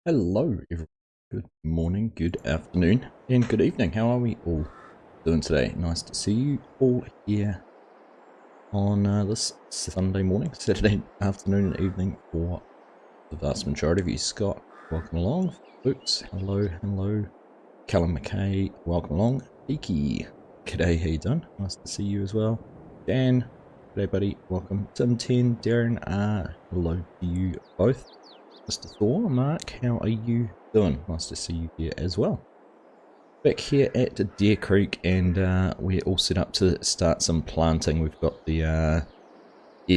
Hello, everyone. Good morning, good afternoon, and good evening. How are we all doing today? Nice to see you all here on this Sunday morning, Saturday afternoon and evening for the vast majority of you. Scott, welcome along. Oops, hello, hello. Callum McKay, welcome along. Iki, g'day, how you doing? Nice to see you as well. Dan, g'day buddy, welcome. Tim 10, Darren, hello to you both. Mr. Thor, Mark, how are you doing? Nice to see you here as well. Back here at Deer Creek, and we're all set up to start some planting. We've got the air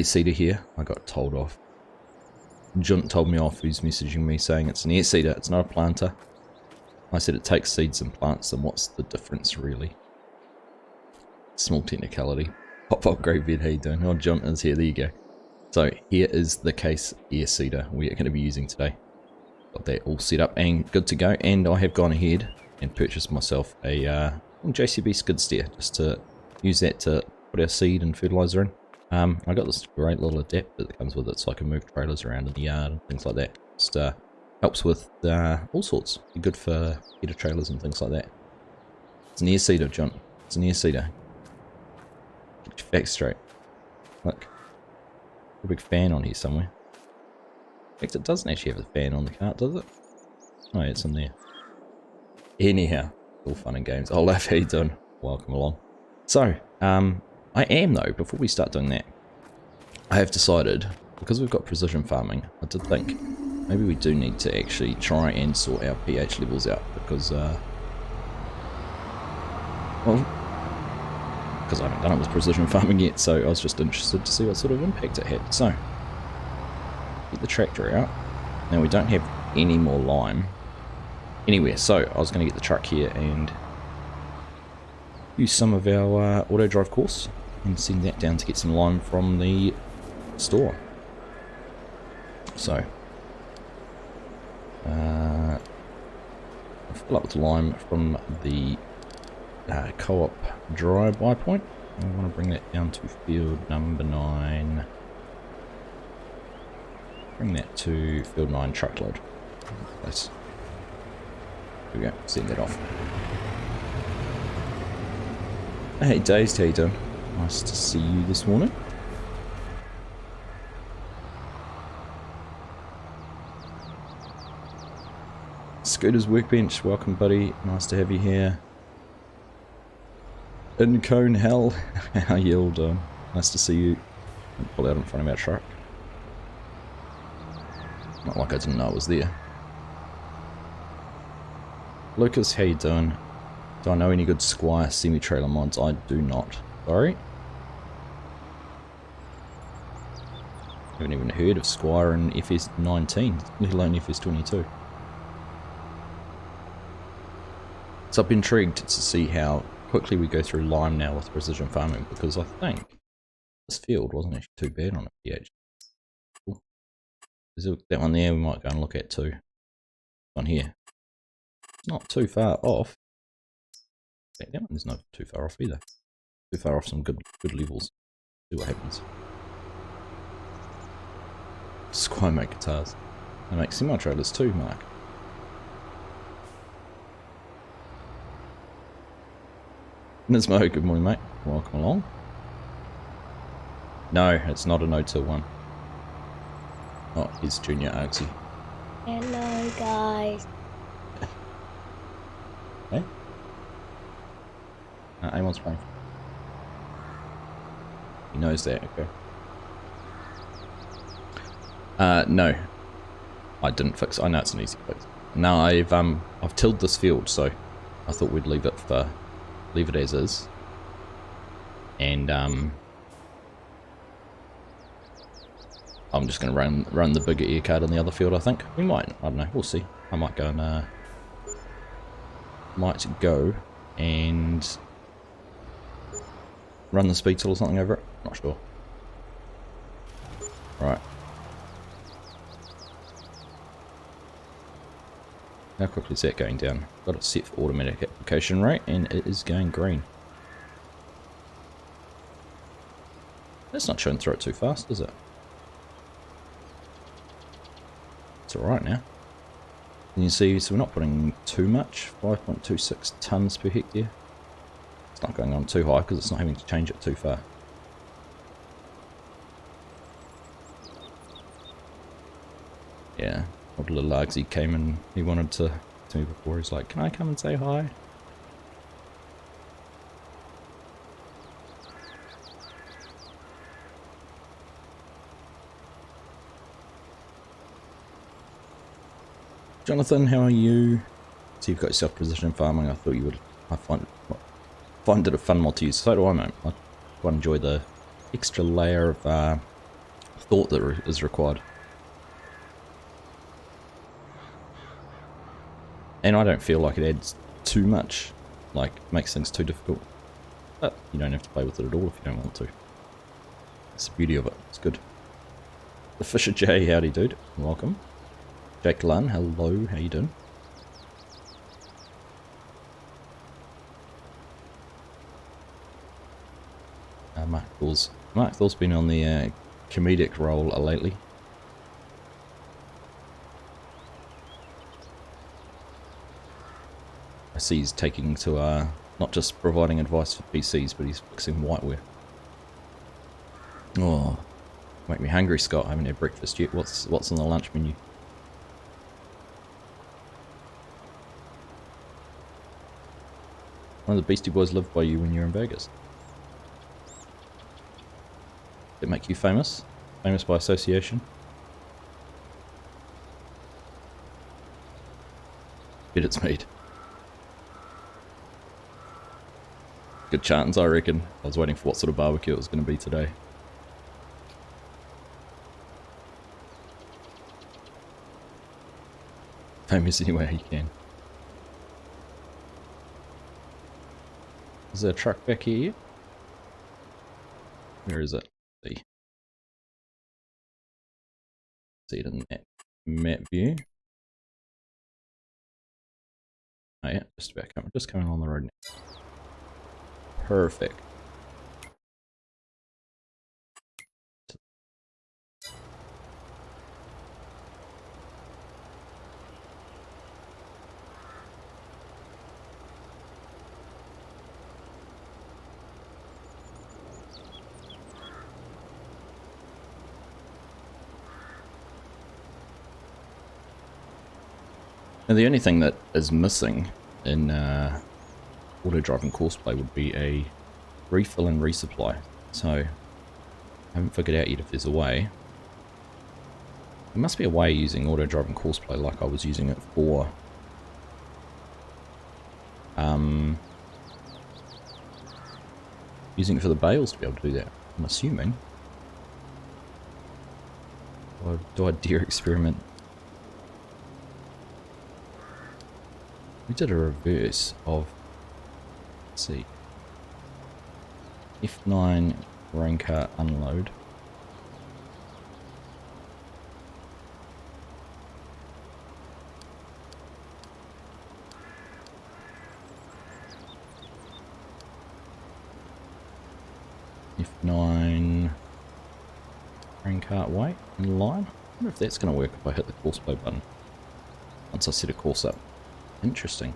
seeder here. I got told off. Junt told me off, who's messaging me saying it's an air seeder, it's not a planter. I said it takes seeds and plants them. What's the difference really? Small technicality. Pop Grey Vid, how you doing? Oh, Junt is here, there you go. So here is the case air seeder we are going to be using today. Got that all set up and good to go, and I have gone ahead and purchased myself a JCB skid steer just to use that to put our seed and fertilizer in. I got this great little adapter that comes with it so I can move trailers around in the yard and things like that. Just helps with all sorts. Be good for header trailers and things like that. It's an air seeder, John. It's an air seeder. Get your facts straight. Look. A big fan on here somewhere. In fact, it doesn't actually have a fan on the cart, does it? Oh yeah, it's in there. Anyhow, all fun and games. Olaf, how you doing? Welcome along. So, I am though, before we start doing that, I have decided, because we've got precision farming, I did think maybe we do need to actually try and sort our pH levels out, because, well, because I haven't done it with precision farming yet, so I was just interested to see what sort of impact it had. So, get the tractor out. Now we don't have any more lime anywhere, so I was going to get the truck here and use some of our auto drive course and send that down to get some lime from the store. So, I'll fill up with lime from the co-op dry-by point. I want to bring that down to field number 9. Bring that to field 9 truckload. Place. There we go, send that off. Hey Dazed, how you doing? Nice to see you this morning. Scooter's Workbench, welcome buddy, nice to have you here. In Cone Hell, how you all doing? Nice to see you. Pull out in front of our truck. Not like I didn't know it was there. Lucas, how you doing? Do I know any good Squire semi-trailer mods? I do not. Sorry. Haven't even heard of Squire in FS19, let alone FS22. So I'm intrigued to see how quickly we go through lime now with precision farming, because I think this field wasn't actually too bad on a pH. Cool. There's that one there we might go and look at too. On here. It's not too far off. That one is not too far off either. Too far off some good levels. See what happens. Squire make guitars. They make semi-trailers too, Mark. Nismo, good morning mate. Welcome along. No, it's not a no-till one. Oh, here's Junior Argsy. Hello guys. Hey? Anyone's playing. He knows that, okay. No. I didn't fix it. I know it's an easy fix. No, I've tilled this field, so I thought we'd leave it as is. And I'm just gonna run the bigger air card in the other field, I think. We might, I don't know, we'll see. I might go and run the speed tool or something over it. Not sure. Right. How quickly is that going down? Got it set for automatic application rate and it is going green. That's not showing through it too fast, is it? It's alright now. And you see, so we're not putting too much, 5.26 tonnes per hectare. It's not going on too high because it's not having to change it too far. Yeah, old little Argsy came and he wanted to me before. He's like, can I come and say hi? Jonathan, how are you? So you've got yourself precision farming. I thought you would. I find it a fun mod to use. So do I, mate. I quite enjoy the extra layer of thought that is required. And I don't feel like it adds too much, like makes things too difficult. But you don't have to play with it at all if you don't want to. That's the beauty of it. It's good. The Fisher J, howdy dude. Welcome. Jake Lunn, hello. How you doing? Mark Thor's been on the comedic role lately. I see he's taking to not just providing advice for PCs, but he's fixing whiteware. Oh, make me hungry, Scott. I haven't had breakfast yet. What's on the lunch menu? One of the Beastie Boys lived by you when you were in Vegas. Did it make you famous? Famous by association? Bet it's meat. Good chance, I reckon. I was waiting for what sort of barbecue it was going to be today. Famous anywhere you can. Is there a truck back here? Where is it? See. See it in that map view. Oh yeah, just coming on the road now. Perfect. Now the only thing that is missing in auto-driving Courseplay would be a refill and resupply. So I haven't figured out yet if there's a way. There must be a way using auto-driving Courseplay like I was using it for the bales to be able to do that. I'm assuming. Do I dare experiment? We did a reverse of, let's see, F9 grain cart unload. F9 grain cart weight in line. I wonder if that's going to work if I hit the Courseplay button once I set a course up. Interesting.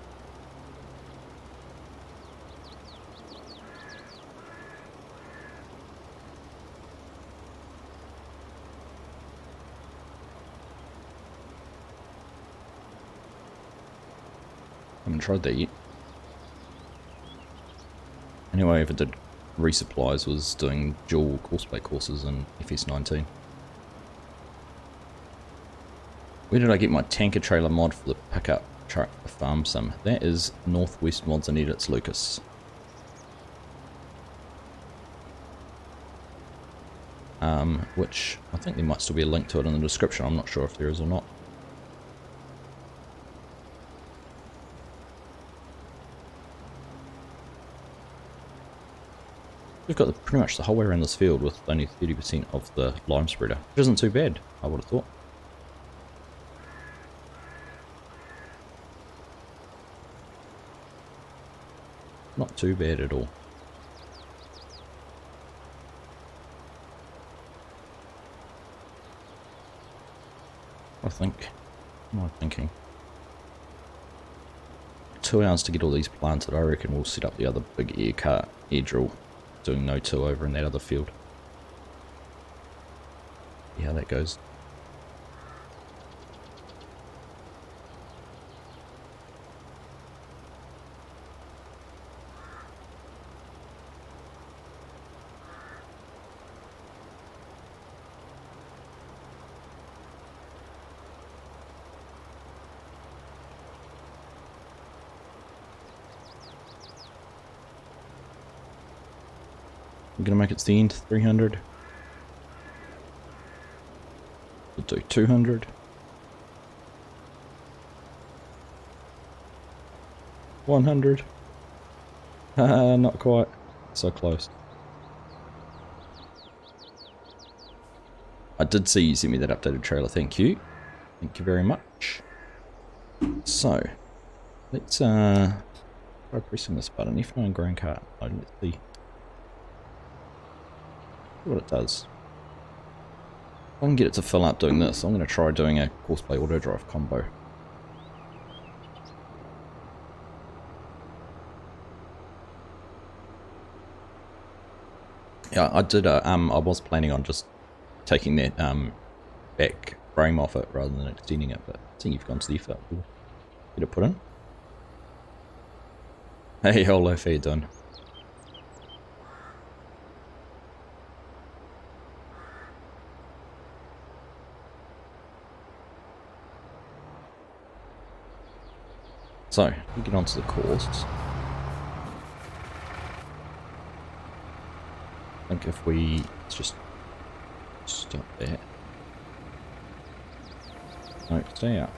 Haven't tried that yet. Anyway, if it did resupplies, was doing dual Courseplay courses in FS19. Where did I get my tanker trailer mod for the pickup truck for Farm Sim? That is Northwest Mods and Edits, Lucas. Which I think there might still be a link to it in the description. I'm not sure if there is or not. We've got pretty much the whole way around this field with only 30% of the lime spreader, which isn't too bad, I would have thought. Not too bad at all. I think. What am I thinking? 2 hours to get all these planted. I reckon we'll set up the other big air drill, doing no two over in that other field. See how that goes. I'm gonna make it to the end, 300. We'll do 200. 100. Not quite. So close. I did see you sent me that updated trailer, thank you. Thank you very much. So, let's try pressing this button. F9 grain cart. Let's see what it does. If I can get it to fill up doing this, I'm going to try doing a Courseplay auto drive combo. Yeah, I did. I was planning on just taking that back frame off it rather than extending it, but seeing you've gone to the effort, we'll get it put in. Hey, hello, how you doing? So, we get onto the course. I think if we just stop there. No, stay out.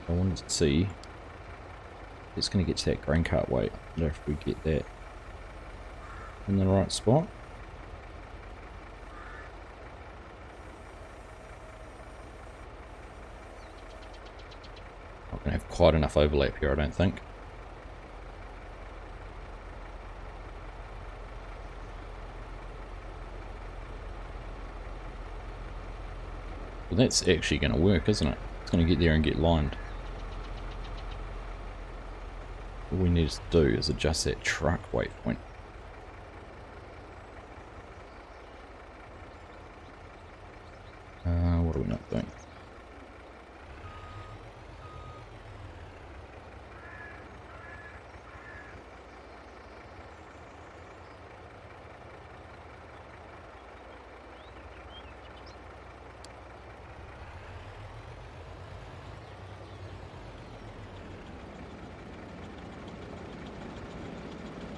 I wanted to see if it's going to get to that grain cart weight. I wonder if we get that in the right spot. Not going to have quite enough overlap here, I don't think. Well, that's actually going to work, isn't it? It's going to get there and get lined. All we need to do is adjust that truck weight point. What are we not doing?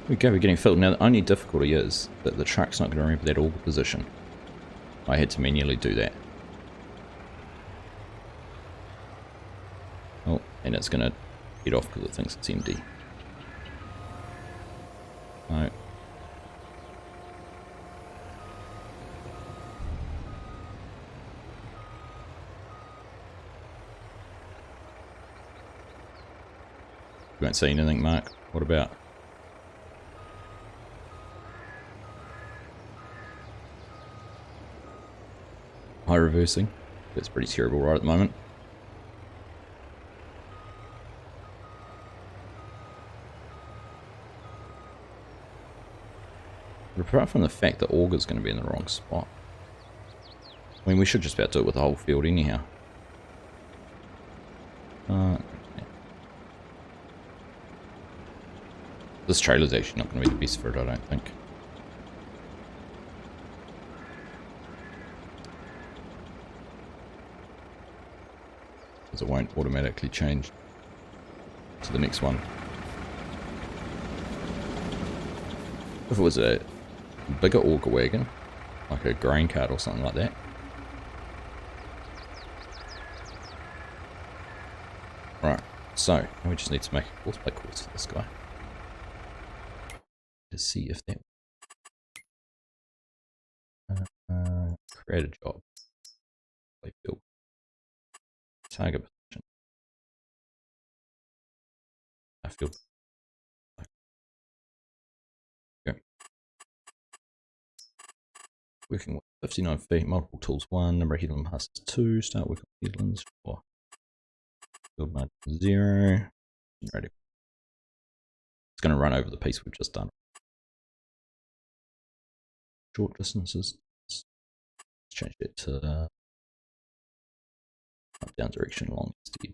We go, we're getting filled. Now the only difficulty is that the truck's not going to remember that auger position. I had to manually do that. Oh, and it's going to get off because it thinks it's empty. No. You won't see anything, Mark. What about? High reversing. That's pretty terrible right at the moment. But apart from the fact that auger's going to be in the wrong spot. I mean, we should just about do it with the whole field anyhow. Yeah. This trailer's actually not going to be the best for it, I don't think. Because it won't automatically change to the next one. If it was a bigger auger wagon, like a grain cart or something like that. Right, so now we just need to make a Courseplay course for this guy. To see if that create a job. Play field. Target position. I feel okay. Working with 59 feet, multiple tools 1, number of headland passes 2, start working with headlands 4. Build mode 0. Ready. It's going to run over the piece we've just done. Short distances. Let's change it to up down direction long instead.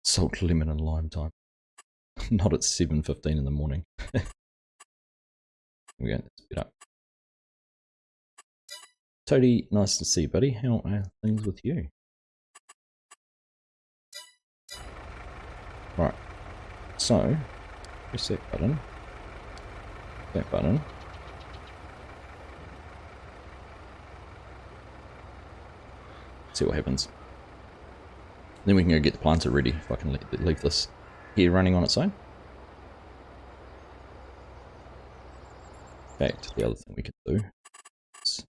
Salt, lemon, and lime time. Not at 7:15 in the morning. Here we go. Let's speed up. Toady, nice to see you, buddy. How are things with you? Right. So, press that button. That button. See what happens. Then we can go get the planter ready if I can leave this here running on its own. In fact, the other thing we can do is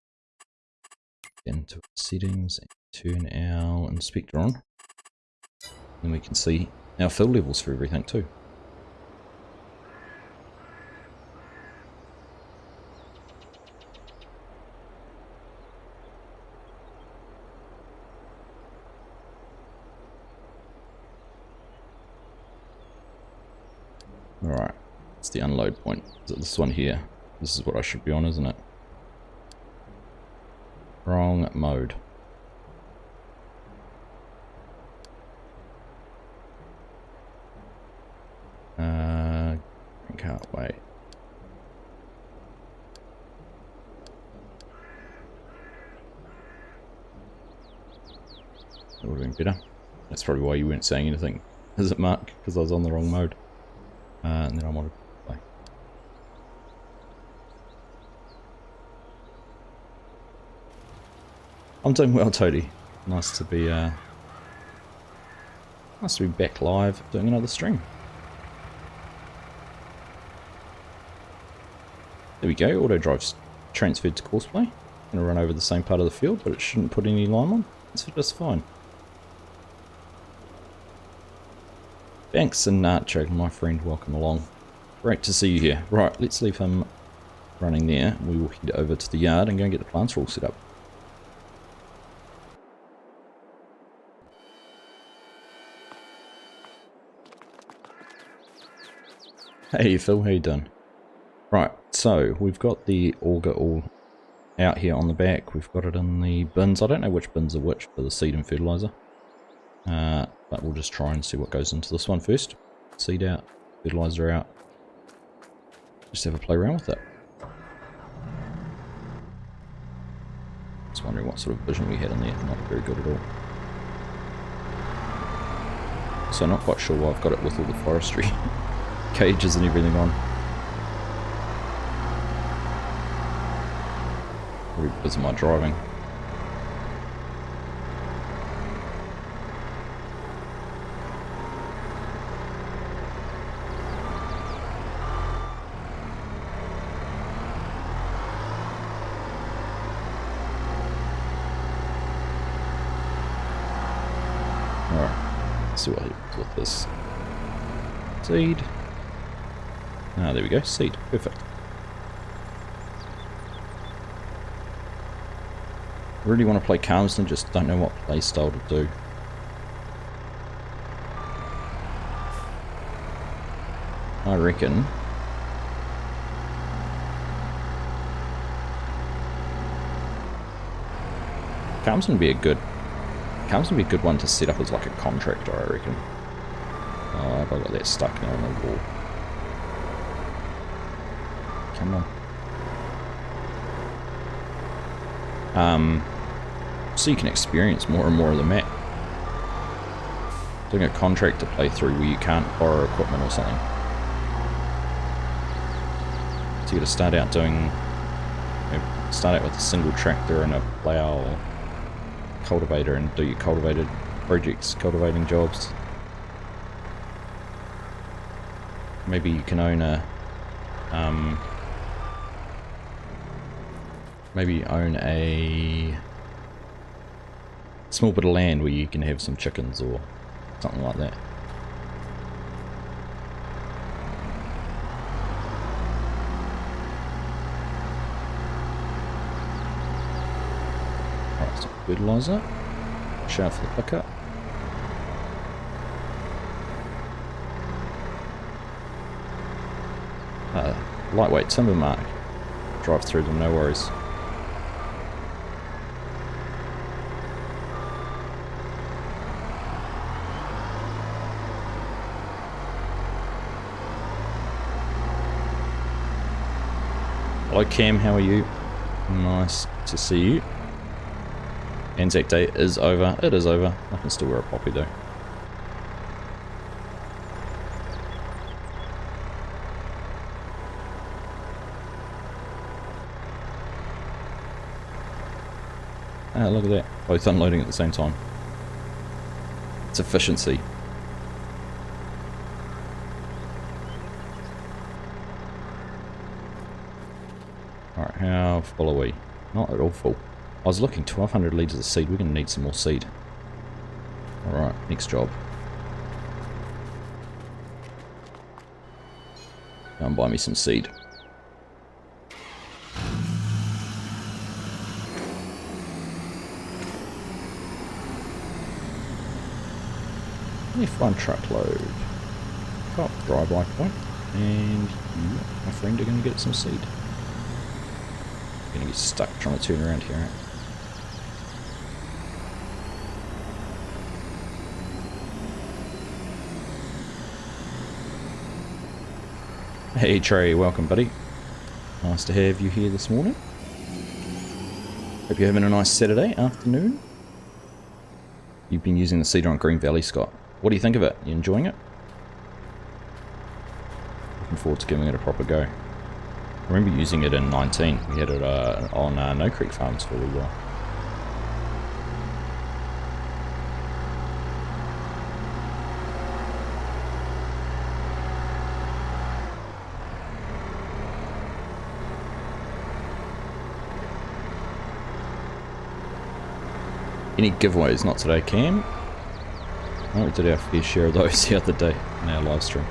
get into settings and turn our inspector on. Then we can see our fill levels for everything too. Alright, it's the unload point. Is it this one here? This is what I should be on, isn't it? Wrong mode. Can't wait. That would have been better. That's probably why you weren't saying anything, is it, Mark? Because I was on the wrong mode. And then I wanted to play. I'm doing well, Toady. Nice to be back live doing another stream. There we go, auto drive's transferred to Courseplay. Gonna run over the same part of the field, but it shouldn't put any lime on. It's just fine. Thanks, and Nacho, my friend, welcome along. Great to see you here. Right, let's leave him running there. We will head over to the yard and go and get the plants all set up. Hey Phil, how you doing? Right, so we've got the auger all out here on the back. We've got it in the bins. I don't know which bins are which for the seed and fertilizer. But we'll just try and see what goes into this one first. Seed out, fertilizer out. Just have a play around with it. Just wondering what sort of vision we had in there. Not very good at all. So not quite sure why I've got it with all the forestry cages and everything on. Probably because of my driving. Alright, let's see what happens with this. Seed. Ah, there we go, seed. Perfect. I really want to play Calmsden, just don't know what play style to do. I reckon Calmsden would be a good one to set up as like a contractor, I reckon. Oh, have I got that stuck now on the wall? Come on. So you can experience more and more of the map. Doing a contractor playthrough where you can't borrow equipment or something. So you got to start out with a single tractor and a plough or cultivator and do your cultivated projects, cultivating jobs. Maybe you can own a small bit of land where you can have some chickens or something like that. fertilizer. Shout for the pickup. Lightweight timber mark. Drive through them, no worries. Hello Cam, how are you? Nice to see you. Anzac Day is over. It is over. I can still wear a poppy though. Ah, look at that. Both unloading at the same time. It's efficiency. Alright, how full are we? Not at all full. I was looking, 1200 litres of seed. We're going to need some more seed. Alright, next job. Go and buy me some seed. F1 truckload. Top drive-by point. And you, my friend, are going to get some seed. Going to get stuck trying to turn around here. Hey Trey, welcome buddy. Nice to have you here this morning. Hope you're having a nice Saturday afternoon. You've been using the seeder on Green Valley, Scott. What do you think of it? You enjoying it? Looking forward to giving it a proper go. I remember using it in 19. We had it on No Creek Farms for a wee while. Any giveaways? Not today, Cam. Oh, we did our fair share of those the other day in our live stream.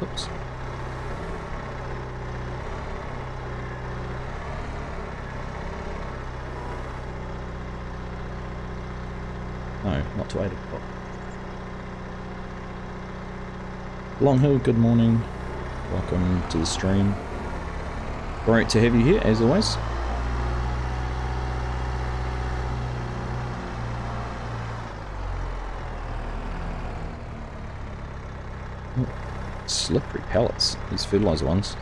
Oops. No, not to 8 o'clock. Long Hill, good morning. Welcome to the stream. Great to have you here, as always. Slippery pellets, these fertilizer ones.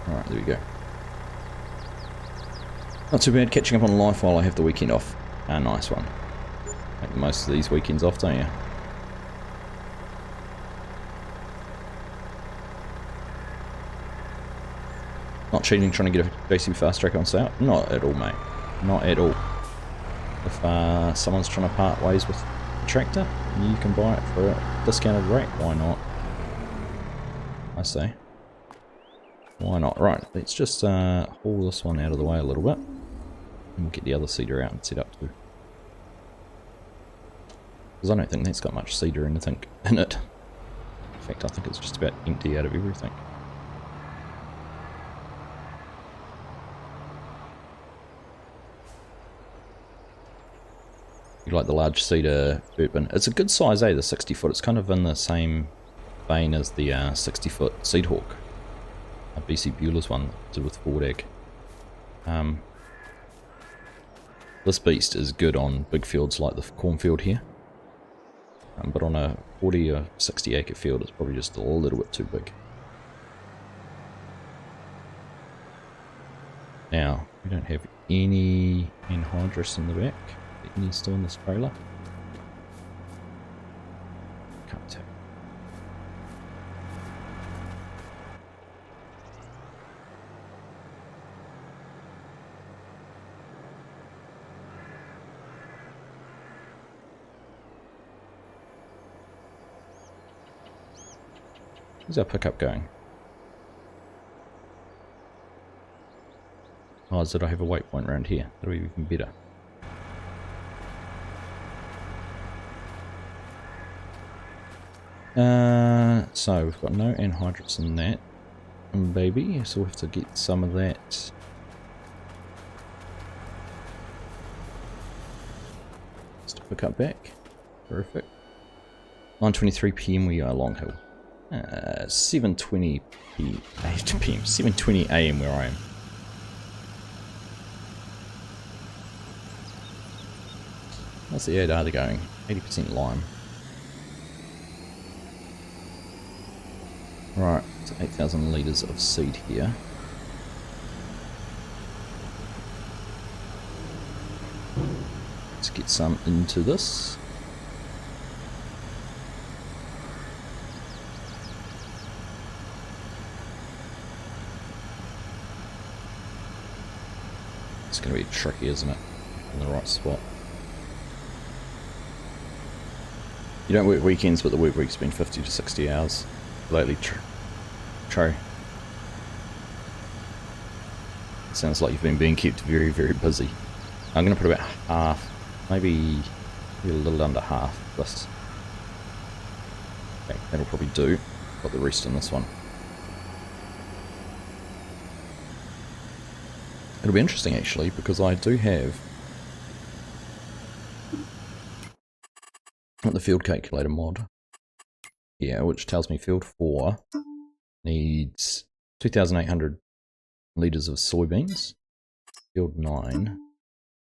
Alright, there we go. Not too bad, catching up on life while I have the weekend off. Ah, nice one. Make the most of these weekends off, don't you? Not cheating, trying to get a JCB fast track on sale? Not at all, mate. Not at all. If someone's trying to part ways with a tractor, you can buy it for a discounted rate. Why not? I say. Why not? Right, let's just haul this one out of the way a little bit. And we'll get the other seeder out and set up too. Because I don't think that's got much seed or anything in it. In fact, I think it's just about empty out of everything. You like the large cedar dirt bin. It's a good size, the 60 foot. It's kind of in the same vein as the 60 foot Seed Hawk. BC Bueller's one did with Ford Egg. This beast is good on big fields like the cornfield here. But on a 40 or 60 acre field, it's probably just a little bit too big. Now, we don't have any anhydrous in the back. Any still in this trailer? Can't tell. How's our pickup going? Oh, did I have a weight point around here? That'll be even better. So we've got no anhydrous in that, baby, so we'll have to get some of that. Just to pick up back. Perfect. 9:23 PM we are Long Hill. 7:20 PM, 7:20 AM where I am. How's the ADR going? 80% lime. Right, so 8,000 litres of seed here. Let's get some into this. It's going to be tricky, isn't it? In the right spot. You don't work weekends, but the work week's been 50 to 60 hours lately. True. Sounds like you've been being kept very, very busy. I'm going to put about half, maybe a little under half of this. Okay, that'll probably do. Got the rest in this one. It'll be interesting actually, because I do have the field calculator mod here, which tells me field 4 needs 2,800 litres of soybeans. Field 9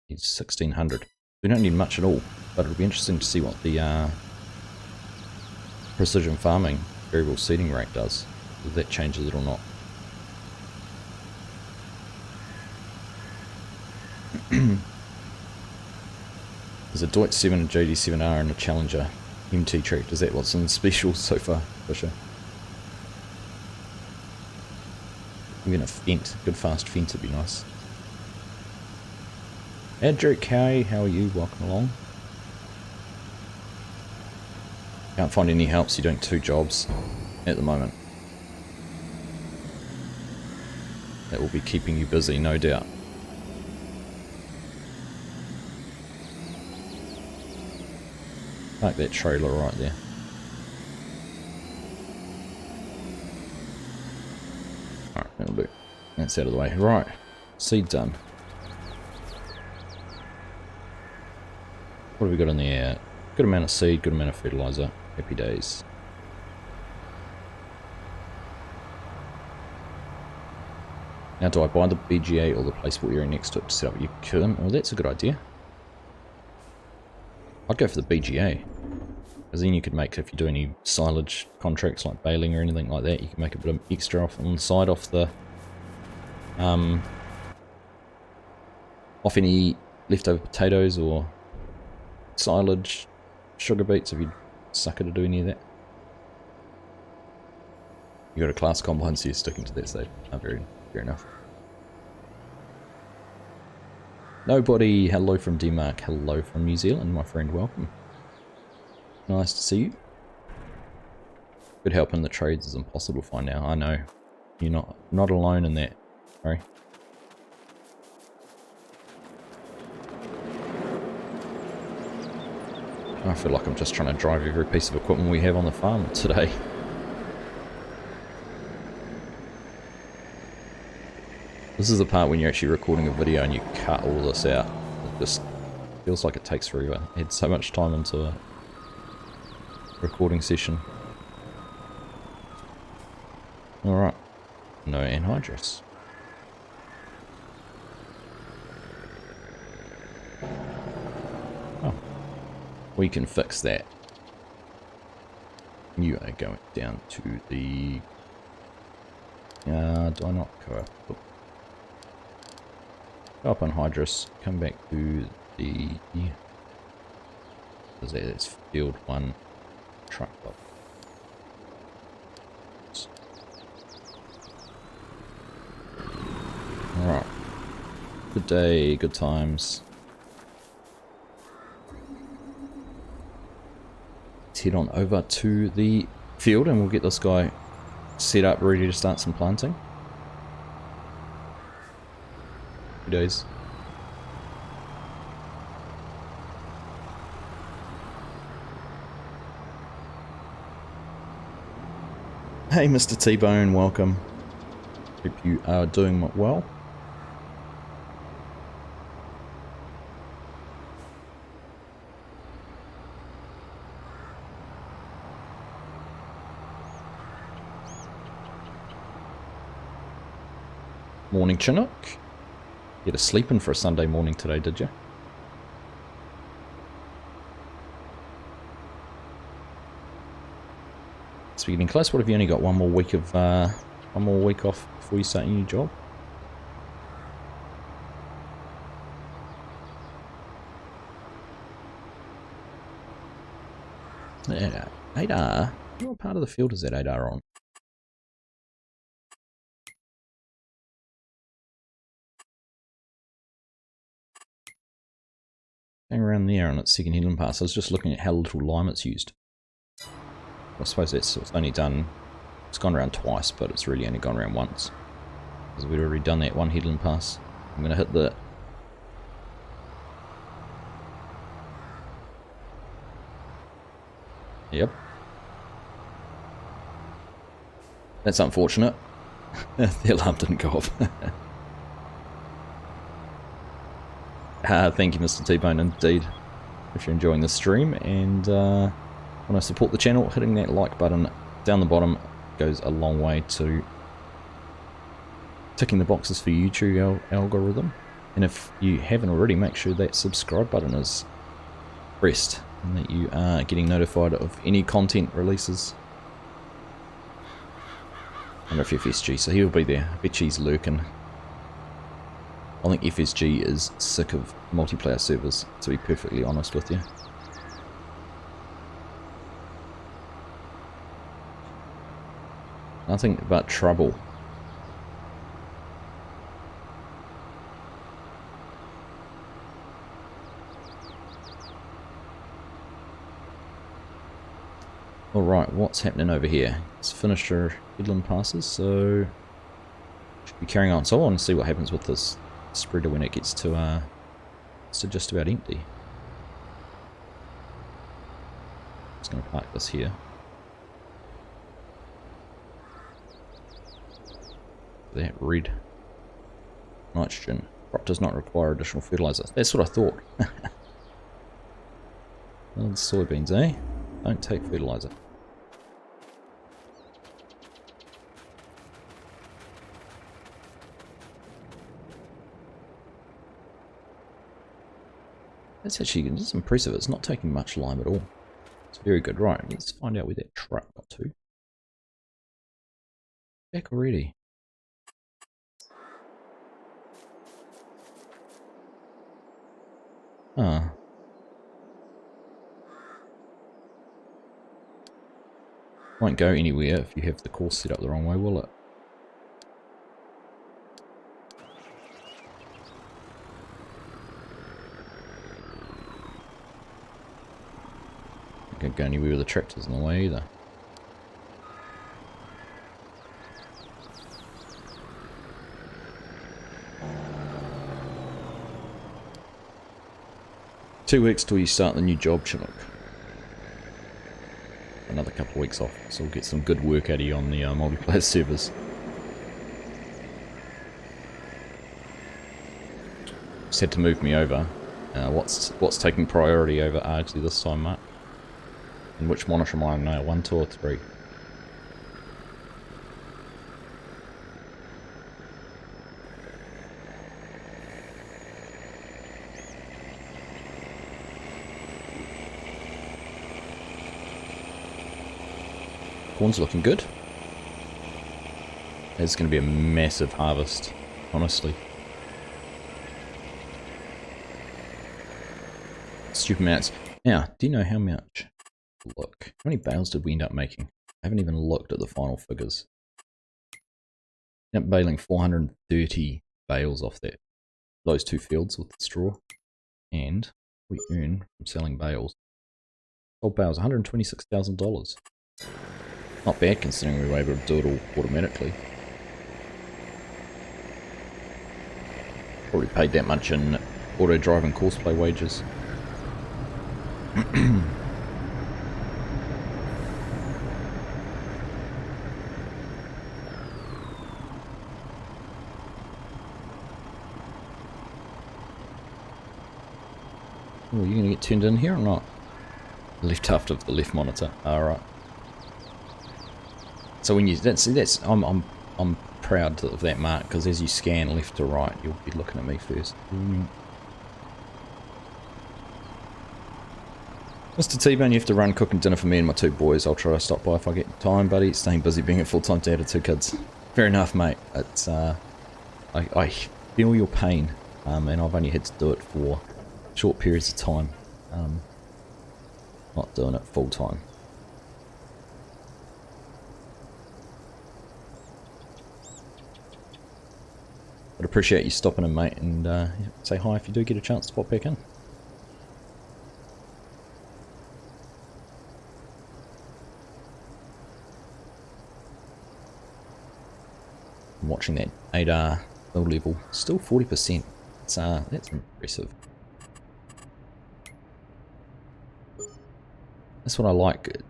needs 1,600. We don't need much at all, but it'll be interesting to see what the precision farming variable seeding rate does, if that changes it or not. There's a Deutz 7 and JD7R and a Challenger MT tractor. Is that what's in special so far, Fisher? Even a fence, good fast fence would be nice. Adric, how are you? Welcome along. Can't find any help, so you're doing 2 jobs at the moment. That will be keeping you busy, no doubt. Like that trailer right there. Alright, that'll do. That's out of the way. Right, seed done. What have we got in there? Good amount of seed, good amount of fertilizer. Happy days. Now, do I buy the BGA or the placeable area next to it to set up your kiln? Well, that's a good idea. I'd go for the BGA. Because then you could make, if you do any silage contracts like baling or anything like that, you can make a bit of extra off on the side off the off any leftover potatoes or silage, sugar beets if you sucker to do any of that. You got a class combine, so you're sticking to that stage. Oh, fair enough. Nobody, hello from Denmark, hello from New Zealand, my friend, welcome. Nice to see you. Good help in the trades is impossible to find now, I know. You're not alone in that, sorry. I feel like I'm just trying to drive every piece of equipment we have on the farm today. This is the part when you're actually recording a video and you cut all this out. It just feels like it takes forever. I had so much time into a recording session. Alright. No anhydrous. Oh. We can fix that. You are going down to the... do I not go up? Oh. Go up on hydrous, come back to the... There's field 1 truck block. Alright. Good day, good times. Let's head on over to the field and we'll get this guy set up, ready to start some planting. 2 days. Hey, Mr. T-Bone, welcome. Hope you are doing well. Morning, Chinook. You had a sleeping for a Sunday morning today, did you? So we're getting close. What have you only got? One more week off before you start your new job? Yeah, 8R. What part of the field is that 8R on? Going around there on its second headland pass. I was just looking at how little lime it's used. I suppose it's only done, it's gone around twice, but it's really only gone around once. Because we'd already done that one headland pass. I'm going to hit the... Yep. That's unfortunate. The alarm didn't go off. Thank you, Mr. T-Bone, indeed. If you're enjoying the stream and want to support the channel, hitting that like button down the bottom goes a long way to ticking the boxes for YouTube algorithm. And if you haven't already, make sure that subscribe button is pressed and that you are getting notified of any content releases. I wonder if FSG, so he'll be there. I bet he's lurking. I think FSG is sick of multiplayer servers, to be perfectly honest with you. Nothing but trouble. Alright, what's happening over here? Let's finish our headland passes, so should be carrying on. So I want to see what happens with this spreader when it gets to just about empty. Just going to park this here. That red nitrogen. Crop does not require additional fertilizer. That's what I thought. Well, the soybeans, eh? Don't take fertilizer. That's impressive. It's not taking much lime at all. It's very good. Right, let's find out where that truck got to. Back already. Ah. Won't go anywhere if you have the course set up the wrong way, will it? Can't go anywhere with the tractors in the way either. Two weeks till you start the new job, Chinook. Another couple of weeks off, so we'll get some good work out of you on the multiplayer servers. Just had to move me over. What's taking priority over Argsy this time, Mark? And which monitor am I on now? 1, 2 or 3? Corn's looking good. It's going to be a massive harvest, honestly. Stupid amounts. Now, do you know how much? Look, how many bales did we end up making? I haven't even looked at the final figures. Ended up baling 430 bales off those two fields with the straw, and we earn from selling bales. Sold bales, $126,000. Not bad considering we were able to do it all automatically. Probably paid that much in auto driving Courseplay wages. Oh, are you gonna get turned in here or not? Left half of the left monitor. Alright. So when you I'm proud of that mark, because as you scan left to right, you'll be looking at me first. Mr. T-Bone, you have to run cooking dinner for me and my 2 boys. I'll try to stop by if I get time, buddy. Staying busy being a full-time dad of 2 kids. Fair enough, mate. It's I feel your pain, and I've only had to do it for short periods of time. Not doing it full-time. But appreciate you stopping in, mate, and say hi if you do get a chance to pop back in. I'm watching that 8R build level, still 40%. It's that's impressive. That's what I like.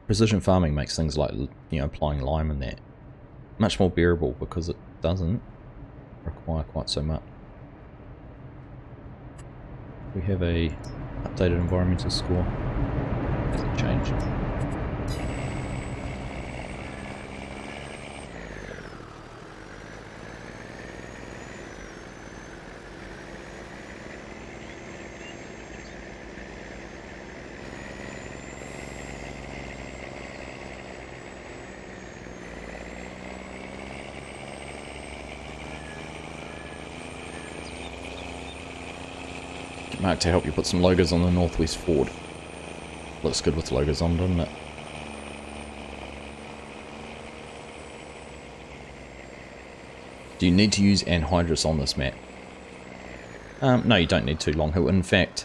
Precision farming makes things like, you know, applying lime and that much more bearable, because it doesn't require quite so much. We have a updated environmental score. Has it changed? Mark to help you put some logos on the Northwest Ford. Looks good with logos on, doesn't it? Do you need to use anhydrous on this map? No, you don't need to, Longhill. In fact,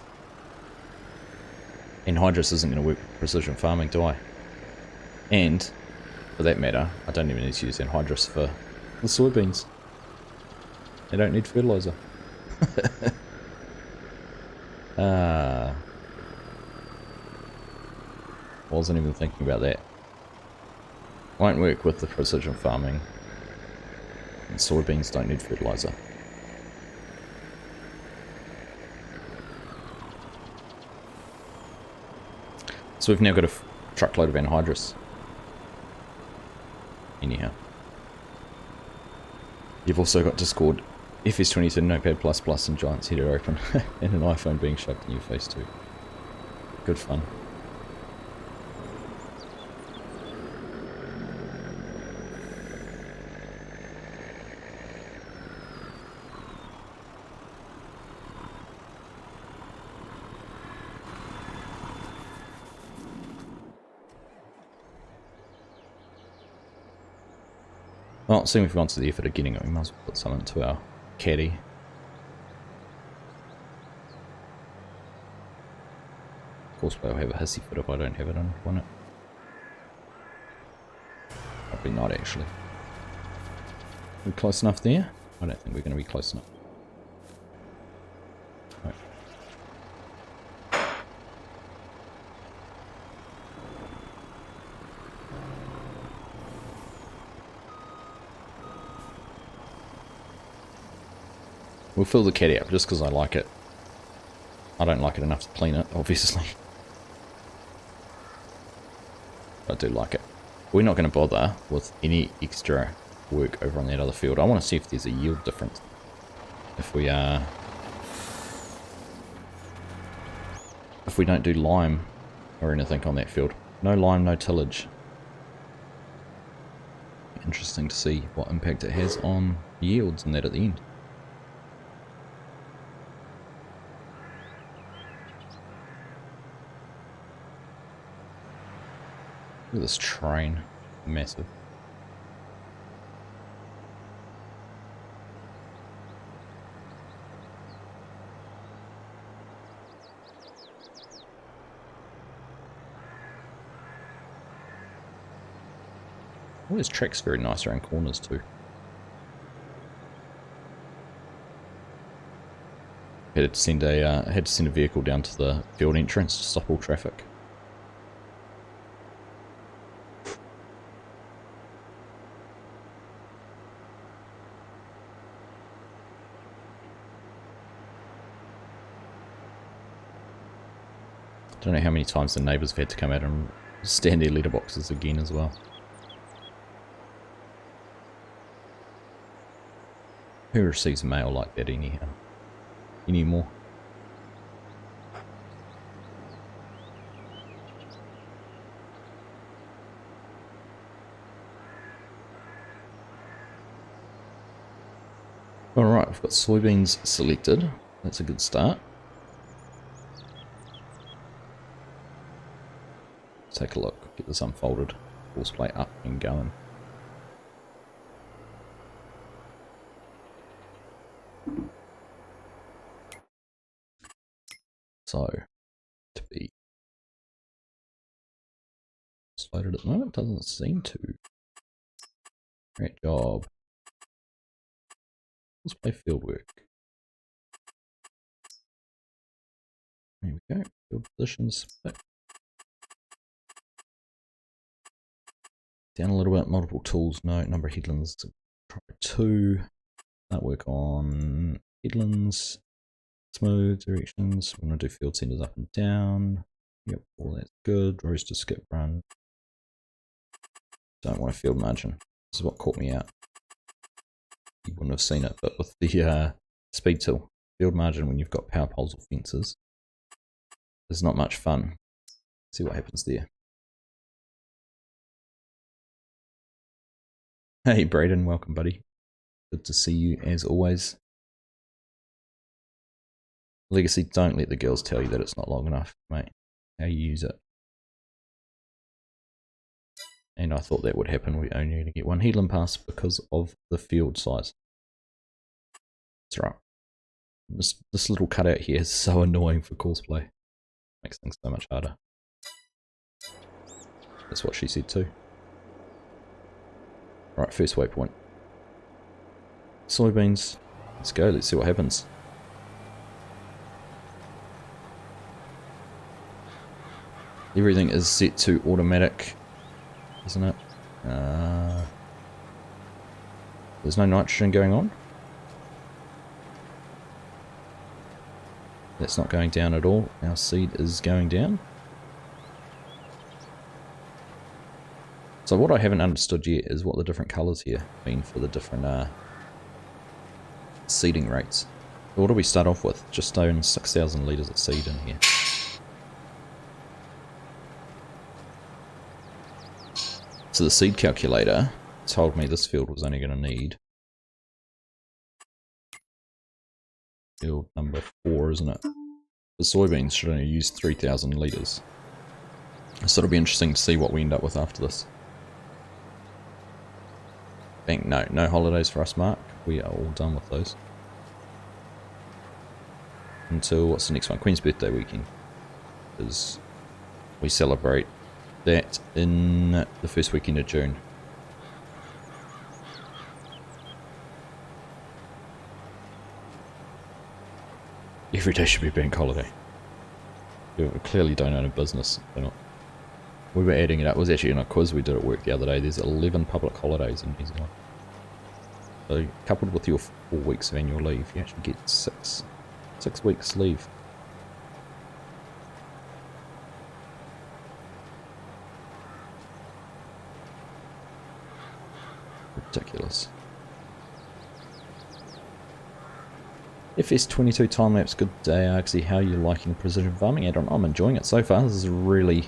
anhydrous isn't going to work with precision farming, do I? And, for that matter, I don't even need to use anhydrous for the soybeans. They don't need fertilizer. Wasn't even thinking about that. Won't work with the precision farming. And soybeans don't need fertilizer. So we've now got a truckload of anhydrous. Anyhow. You've also got Discord, FS22, Notepad++, and Giant's header open, and an iPhone being shoved in your face too. Good fun. Well, seeing we've gone to the effort of getting it, we might as well put some into our caddy. Courseplay will have a hissy fit if I don't have it on it. Probably not, actually. Are we close enough there? I don't think we're going to be close enough. Right. We'll fill the caddy up just because I like it. I don't like it enough to clean it, obviously. I do like it. We're not going to bother with any extra work over on that other field. I want to see if there's a yield difference. If we don't do lime or anything on that field. No lime, no tillage. Interesting to see what impact it has on yields and that at the end. Look at this train. Massive. All this track's very nice around corners too. Had to send a vehicle down to the field entrance to stop all traffic. Don't know how many times the neighbours have had to come out and stand their letterboxes again as well. Who receives mail like that anyhow? Anymore? Alright, we've got soybeans selected. That's a good start. Let's take a look, get this unfolded. Courseplay up and going. So, to be loaded at the moment, doesn't seem to. Great job. Let's play fieldwork. There we go. Field positions. Down a little bit. Multiple tools. No. Number of headlands. Try 2. That work on headlands. Smooth directions. We're going to do field centers up and down. Yep. All that's good. Rows to skip run. Don't want a field margin. This is what caught me out. You wouldn't have seen it, but with the speed tool, field margin when you've got power poles or fences, there's not much fun. See what happens there. Hey Braden, welcome buddy. Good to see you as always. Legacy, don't let the girls tell you that it's not long enough, mate. How you use it. And I thought that would happen. We only need to get one headland pass because of the field size. That's right. This little cutout here is so annoying for Courseplay. Makes things so much harder. That's what she said too. Right, first waypoint. Soybeans. Let's go, let's see what happens. Everything is set to automatic, isn't it? There's no nitrogen going on. That's not going down at all. Our seed is going down. So what I haven't understood yet is what the different colours here mean for the different seeding rates. So what do we start off with? Just over 6,000 litres of seed in here. So the seed calculator told me this field was only going to need field number 4, isn't it? The soybeans should only use 3,000 litres. So it'll be interesting to see what we end up with after this. Bank, no holidays for us, Mark. We are all done with those. Until, what's the next one? Queen's birthday weekend. Because we celebrate that in the first weekend of June. Every day should be a bank holiday. We clearly don't own a business. We were adding it up. It was actually in a quiz we did at work the other day. There's 11 public holidays in New Zealand. So coupled with your 4 weeks of annual leave, you actually get 6 weeks leave. Ridiculous. FS22 time-lapse, good day Argsy, how are you liking precision farming add-on? I'm enjoying it so far. This is really,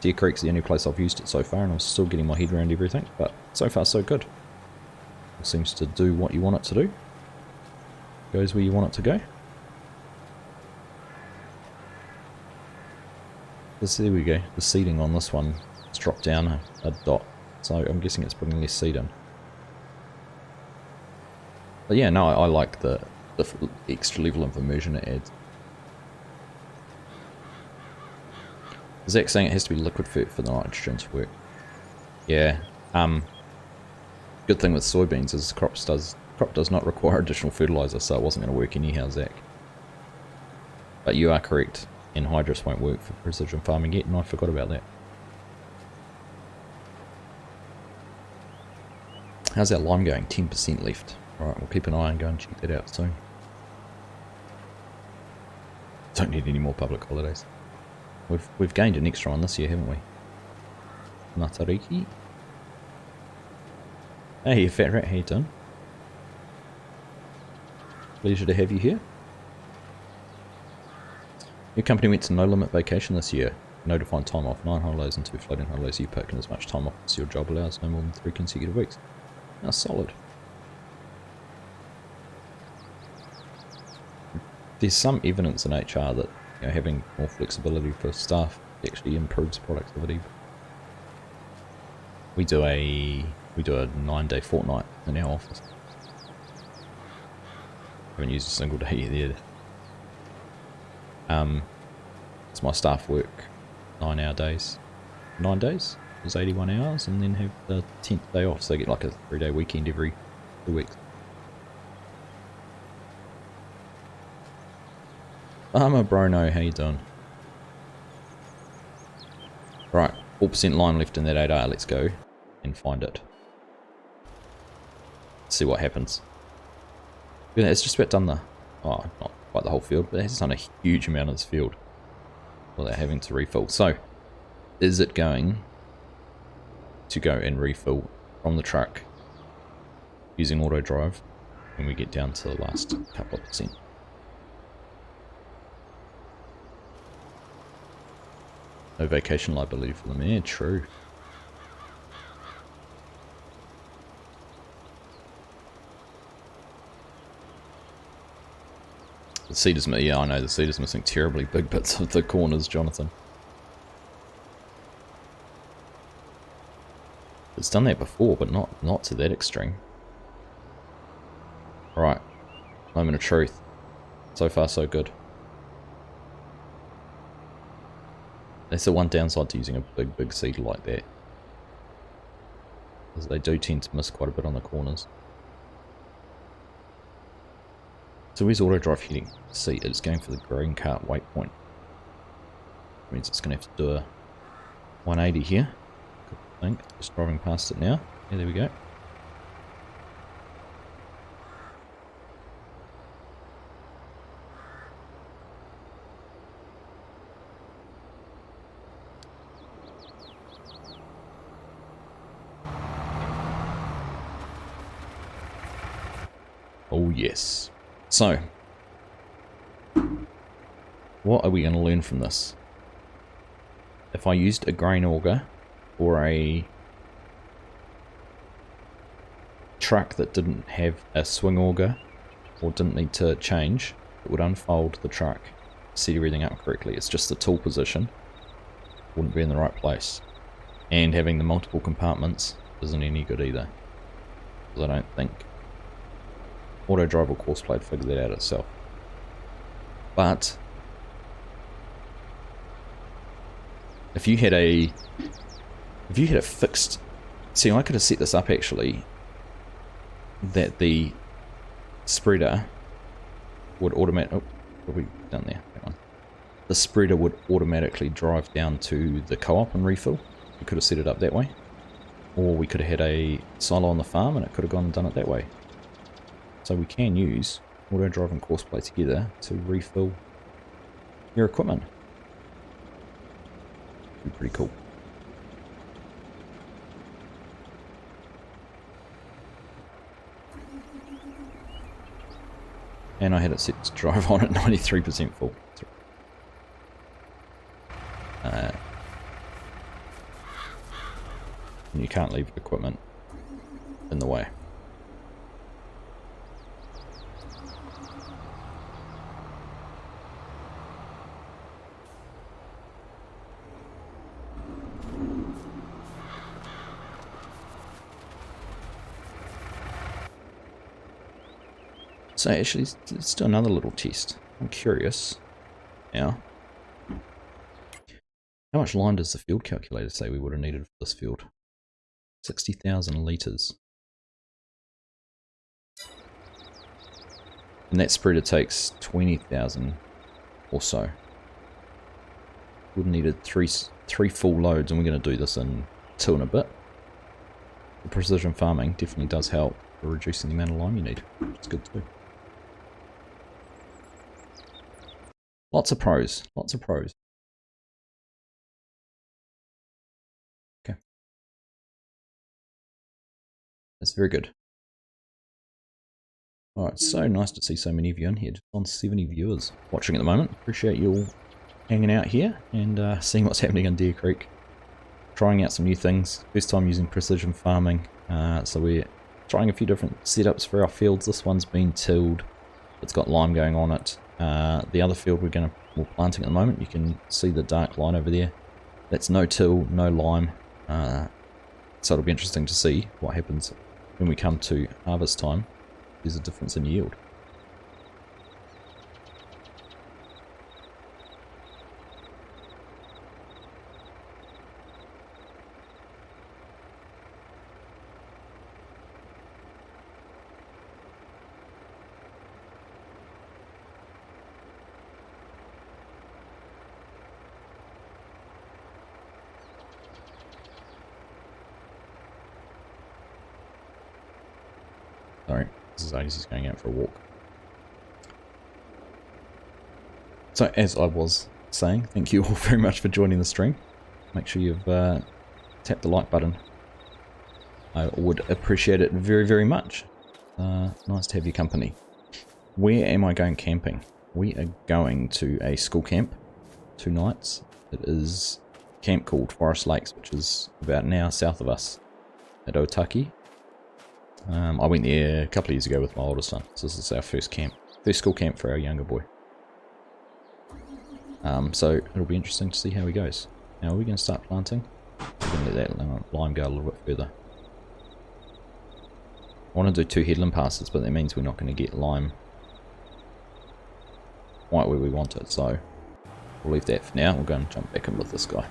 Deer Creek's the only place I've used it so far and I'm still getting my head around everything, but so far so good. It seems to do what you want it to do. Goes where you want it to go. So there we go, the seeding on this one has dropped down a dot, so I'm guessing it's putting less seed in. But yeah, no, I like the extra level of immersion it adds. Zach's saying it has to be liquid for the nitrogen to work. Yeah. Good thing with soybeans is crop does not require additional fertilizer, so it wasn't going to work anyhow, Zach. But you are correct, anhydrous won't work for precision farming yet, and I forgot about that. How's our lime going? 10% left. Alright, we'll keep an eye and go and check that out soon. Don't need any more public holidays. We've gained an extra one this year, haven't we? Matariki. Hey, Fat Rat, how you doing? Pleasure to have you here. Your company went to no limit vacation this year. No defined time off, 9 holidays and 2 floating holidays. You pick, and as much time off as your job allows, no more than 3 consecutive weeks. That's solid. There's some evidence in HR that having more flexibility for staff actually improves productivity. We do a 9-day fortnight in our office. Haven't used a single day yet there. So my staff work 9-hour days. 9 days is 81 hours, and then have the 10th day off, so they get like a 3-day weekend every 2 weeks. Farmer Brono, how you doing? Right, 4% line left in that 8R, let's go and find it. See what happens. Yeah, it's just about done the, oh, not quite the whole field, but it has done a huge amount of this field without having to refill. So, is it going to go and refill from the truck using auto drive when we get down to the last couple of percent? No vacation liability for them. Yeah, true. The seed is, yeah, I know the seed is missing terribly big bits of the corners, Jonathan. It's done that before, but not to that extreme. Right, moment of truth. So far, so good. That's the one downside to using a big seeder like that, is they do tend to miss quite a bit on the corners. So where's auto drive heading? See, it's going for the green cart waypoint. Means it's going to have to do a 180 here. I think. Just driving past it now. Yeah, there we go. Oh yes. So, what are we going to learn from this? If I used a grain auger or a truck that didn't have a swing auger or didn't need to change, it would unfold the truck, set everything up correctly. It's just the tool position wouldn't be in the right place. And having the multiple compartments isn't any good either, because I don't think auto drive or Courseplay would figure that out itself. But if you had a fixed, see, I could have set this up actually that the spreader would automate. Oh, what have we done there? Hang on. The spreader would automatically drive down to the co-op and refill. We could have set it up that way, or we could have had a silo on the farm and it could have gone and done it that way. So we can use auto drive and Courseplay together to refill your equipment. Be pretty cool. And I had it set to drive on at 93% full. And you can't leave equipment in the way. So actually, let's do another little test. I'm curious now. How much line does the field calculator say we would have needed for this field? 60,000 litres. And that spreader takes 20,000 or so. Would have needed three full loads, and we're going to do this in 2 and a bit. The precision farming definitely does help for reducing the amount of lime you need, which is good too. Lots of pros. Lots of pros. Okay. That's very good. Alright, so nice to see so many of you in here. Just on 70 viewers watching at the moment. Appreciate you all hanging out here and seeing what's happening in Deer Creek. Trying out some new things. First time using precision farming. So we're trying a few different setups for our fields. This one's been tilled. It's got lime going on it. The other field we're planting at the moment. You can see the dark line over there. That's no till, no lime. So it'll be interesting to see what happens when we come to harvest time. There's a difference in yield. Sorry, this is Argsy going out for a walk. So as I was saying, thank you all very much for joining the stream. Make sure you've tapped the like button. I would appreciate it very, very much. Nice to have your company. Where am I going camping? We are going to a school camp, 2 nights. It is a camp called Forest Lakes, which is about an hour south of us at Otaki. I went there a couple of years ago with my older son, so this is our first school camp for our younger boy. So it'll be interesting to see how he goes. Now, are we going to start planting? We're going to let that lime go a little bit further. I want to do 2 headland passes, but that means we're not going to get lime quite where we want it, so we'll leave that for now. We'll go and jump back in with this guy.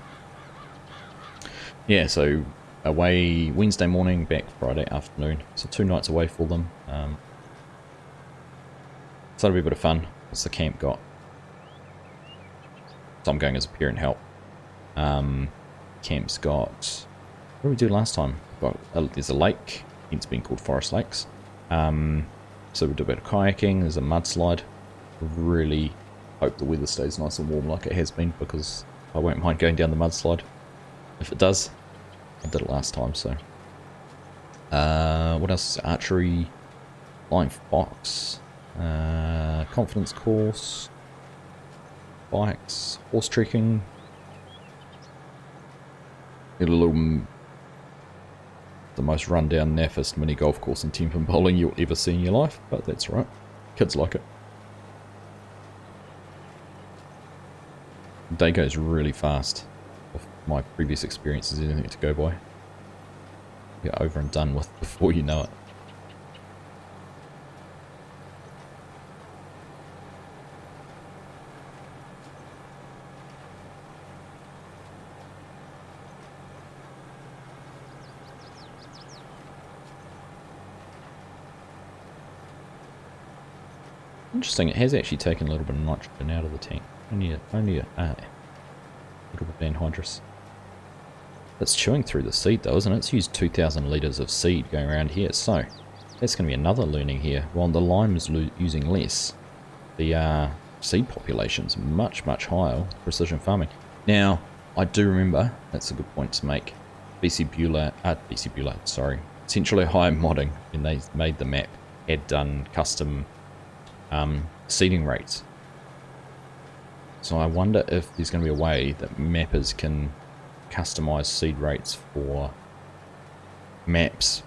Yeah, so away Wednesday morning, back Friday afternoon. So 2 nights away for them. So that'll be a bit of fun. What's the camp got? So I'm going as a parent help. Camp's got... What did we do last time? There's a lake. It's been called Forest Lakes. So we'll do a bit of kayaking. There's a mudslide. Really hope the weather stays nice and warm like it has been, because I won't mind going down the mudslide if it does. I did it last time, so. What else? Archery, flying fox, confidence course, bikes, horse trekking. Get a little, the most rundown, naffest mini golf course in Tenpin bowling you'll ever see in your life, but that's right. Kids like it. The day goes really fast. My previous experience is anything to go by. Get over and done with before you know it. Interesting, it has actually taken a little bit of nitrogen out of the tank. Only a little bit of anhydrous. It's chewing through the seed though, isn't it? It's used 2,000 litres of seed going around here, so that's going to be another learning here. While the lime is using less, the seed population's much, much higher with precision farming. Now, I do remember, that's a good point to make, Essentially High Modding, when they made the map, had done custom seeding rates. So I wonder if there's going to be a way that mappers can customize seed rates for maps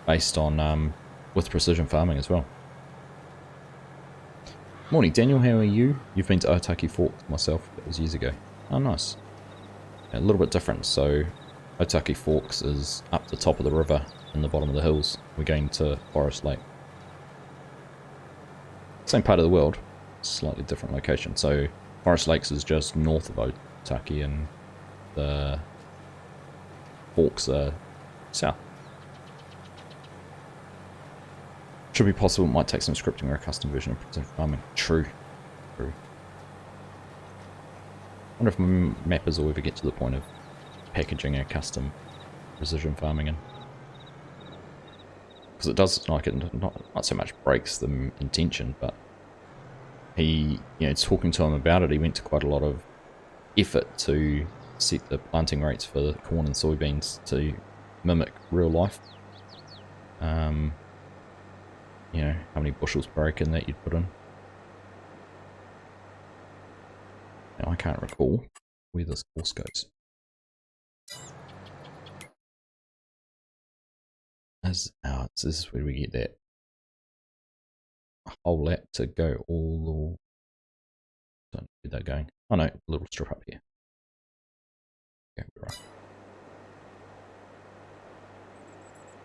based on with precision farming as well. Morning Daniel, how are you? You've been to Otaki Forks myself, that was years ago. Oh nice. A little bit different, so Otaki Forks is up the top of the river in the bottom of the hills. We're going to Forest Lake. Same part of the world, slightly different location. So Forest Lakes is just north of Otaki and the Forks are south. Should be possible, it might take some scripting or a custom version of precision farming. True. True. I wonder if mappers will ever get to the point of packaging a custom precision farming in. Because it does, like, it not so much breaks the intention, but he, talking to him about it, he went to quite a lot of effort to set the planting rates for the corn and soybeans to mimic real life. How many bushels per acre that you'd put in. Now I can't recall where this course goes. This is where we get that whole lap to go all the... Don't know where they're going. Oh no, a little strip up here. Okay, we're right.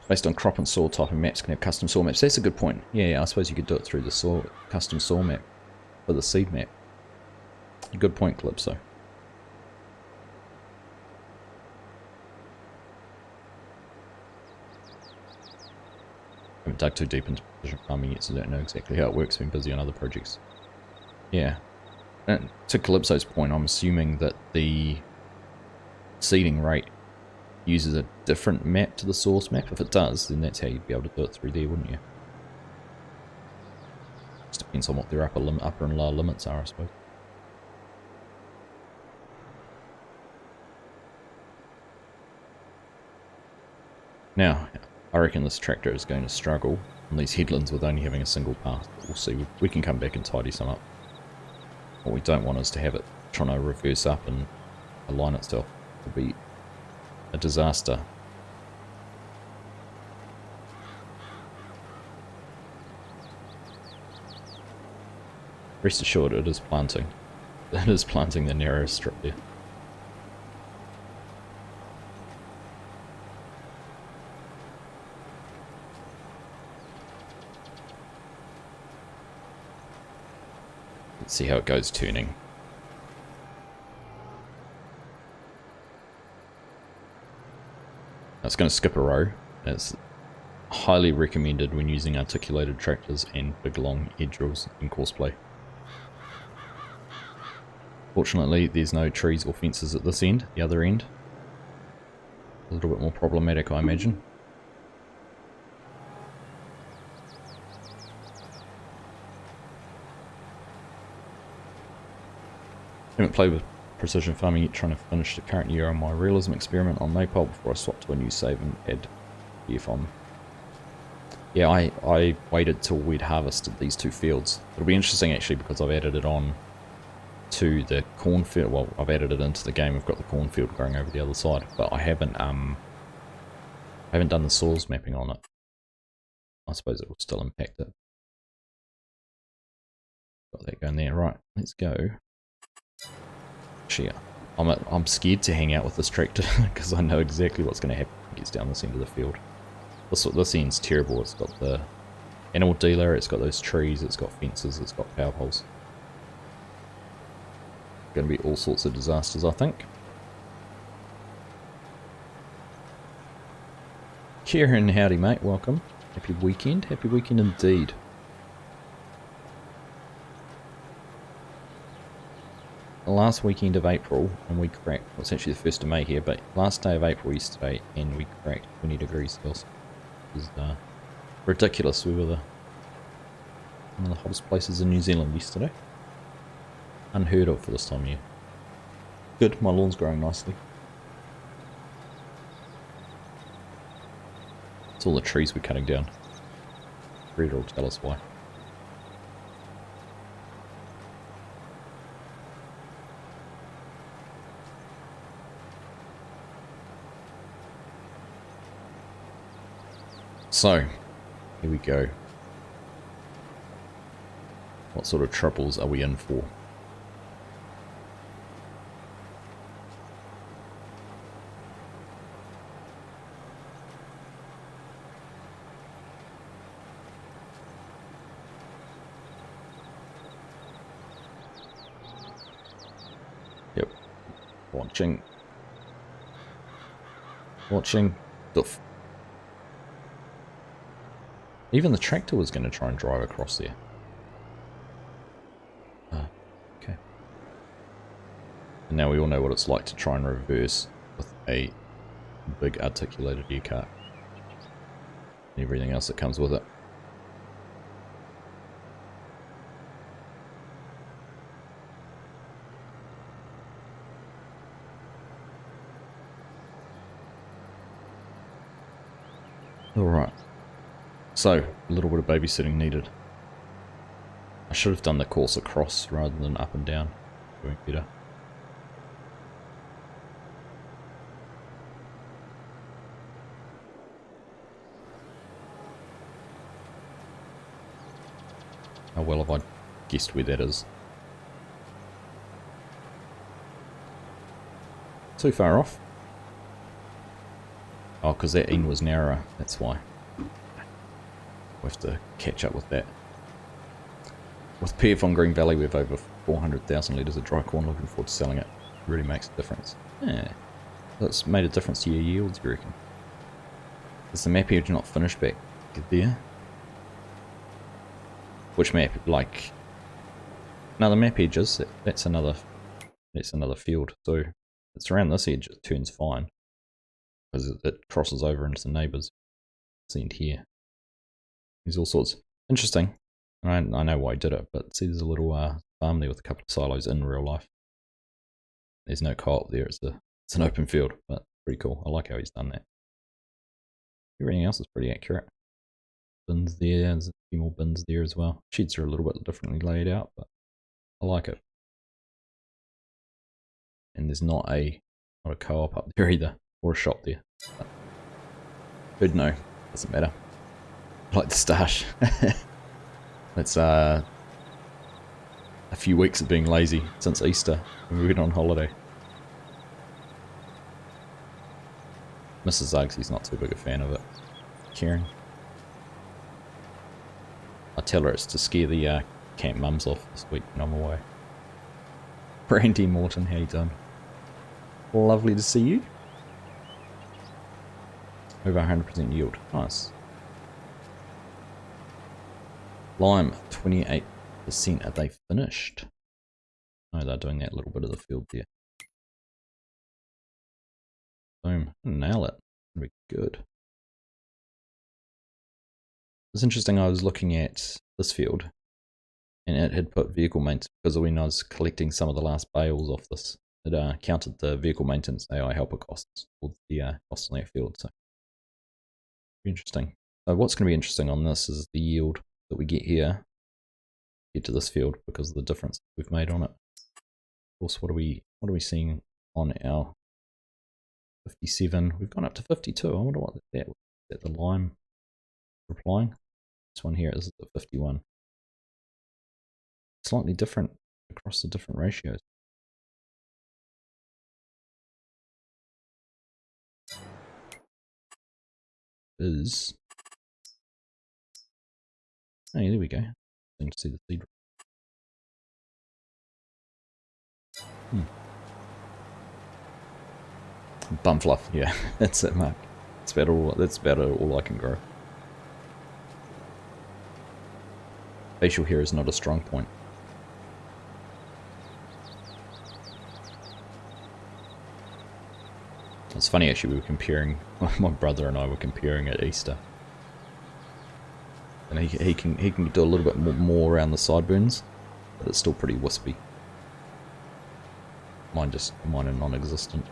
Based on crop and soil type and maps can have custom soil maps. That's a good point. Yeah, I suppose you could do it through the soil custom soil map for the seed map. Good point, Calypso. Haven't dug too deep into precision farming yet, so I don't know exactly how it works. Been busy on other projects. Yeah. And to Calypso's point, I'm assuming that the seeding rate uses a different map to the source map. If it does, then that's how you'd be able to do it through there, wouldn't you? Just depends on what their upper and lower limits are, I suppose. Now, I reckon this tractor is going to struggle on these headlands with only having a single path. We'll see. We can come back and tidy some up. What we don't want is to have it trying to reverse up and align itself. It'll be a disaster. Rest assured, it is planting. It is planting the narrow strip there. Let's see how it goes turning. It's going to skip a row. It's highly recommended when using articulated tractors and big long edge drills in Courseplay. Fortunately, there's no trees or fences at this end, the other end. A little bit more problematic, I imagine. Haven't played with precision farming yet, trying to finish the current year on my realism experiment on Maypole before I swap to a new save and add BF on. Yeah, I waited till we'd harvested these two fields. It'll be interesting actually because I've added it on to the cornfield. Well, I've added it into the game. We've got the cornfield growing over the other side, but I haven't done the soils mapping on it. I suppose it will still impact it. Got that going there. Right, let's go. Actually, I'm scared to hang out with this tractor because I know exactly what's going to happen when it gets down this end of the field. This end's terrible. It's got the animal dealer, it's got those trees, it's got fences, it's got power poles. Going to be all sorts of disasters, I think. Kieran, howdy mate, welcome. Happy weekend indeed. The last weekend of April, and we cracked, well, it's actually the 1st of May here, but last day of April yesterday, and we cracked 20 degrees Celsius. It was ridiculous. We were one of the hottest places in New Zealand yesterday. Unheard of for this time of year. Good, my lawn's growing nicely. It's all the trees we're cutting down. Reader will tell us why. So, here we go. What sort of troubles are we in for? Yep. Watching. Doof. Even the tractor was going to try and drive across there. Okay. And now we all know what it's like to try and reverse with a big articulated air cart. And everything else that comes with it. Alright. So, a little bit of babysitting needed. I should have done the course across rather than up and down. Doing better. How well have I guessed where that is? Too far off? Oh, because that end was narrower, that's why. We have to catch up with that. With PF on Green Valley, we have over 400,000 litres of dry corn. Looking forward to selling it. It really makes a difference. Yeah, that's made a difference to your yields, you reckon? Is the map edge not finished back there? Which map? Like, no, the map edges. That's another field. So it's around this edge. It turns fine because it crosses over into the neighbours. End here. There's all sorts. Interesting. I know why I did it, but see, there's a little farm there with a couple of silos in real life. There's no co-op there. It's an open field, but pretty cool. I like how he's done that. Everything else is pretty accurate. Bins there. There's a few more bins there as well. Sheds are a little bit differently laid out, but I like it. And there's not a co-op up there either, or a shop there. But good, no, doesn't matter. I like the stash. It's a few weeks of being lazy since Easter when we went on holiday. Mrs. Argsy's not too big a fan of it. Karen. I tell her it's to scare the camp mums off this week when I'm away. Brandy Morton, how you doing? Lovely to see you. Over 100% yield. Nice. Lime, 28%. Are they finished? No, they're doing that little bit of the field there. Boom. Nail it. Very good. It's interesting, I was looking at this field and it had put vehicle maintenance because when I was collecting some of the last bales off this, it counted the vehicle maintenance AI helper costs or the costs on that field. So, interesting. So what's going to be interesting on this is the yield that we get here, get to this field because of the difference we've made on it. Of course, what are we seeing on our 57? We've gone up to 52. I wonder what that was. Is that the lime replying? This one here is at 51. Slightly different across the different ratios. Is oh, there we go. Interesting to see the seed. Bum fluff, yeah, that's it, Mark. That's about all I can grow. Facial hair is not a strong point. It's funny actually, we were comparing, my brother and I were comparing at Easter. And he can do a little bit more around the sideburns, but it's still pretty wispy. Mine are non-existent.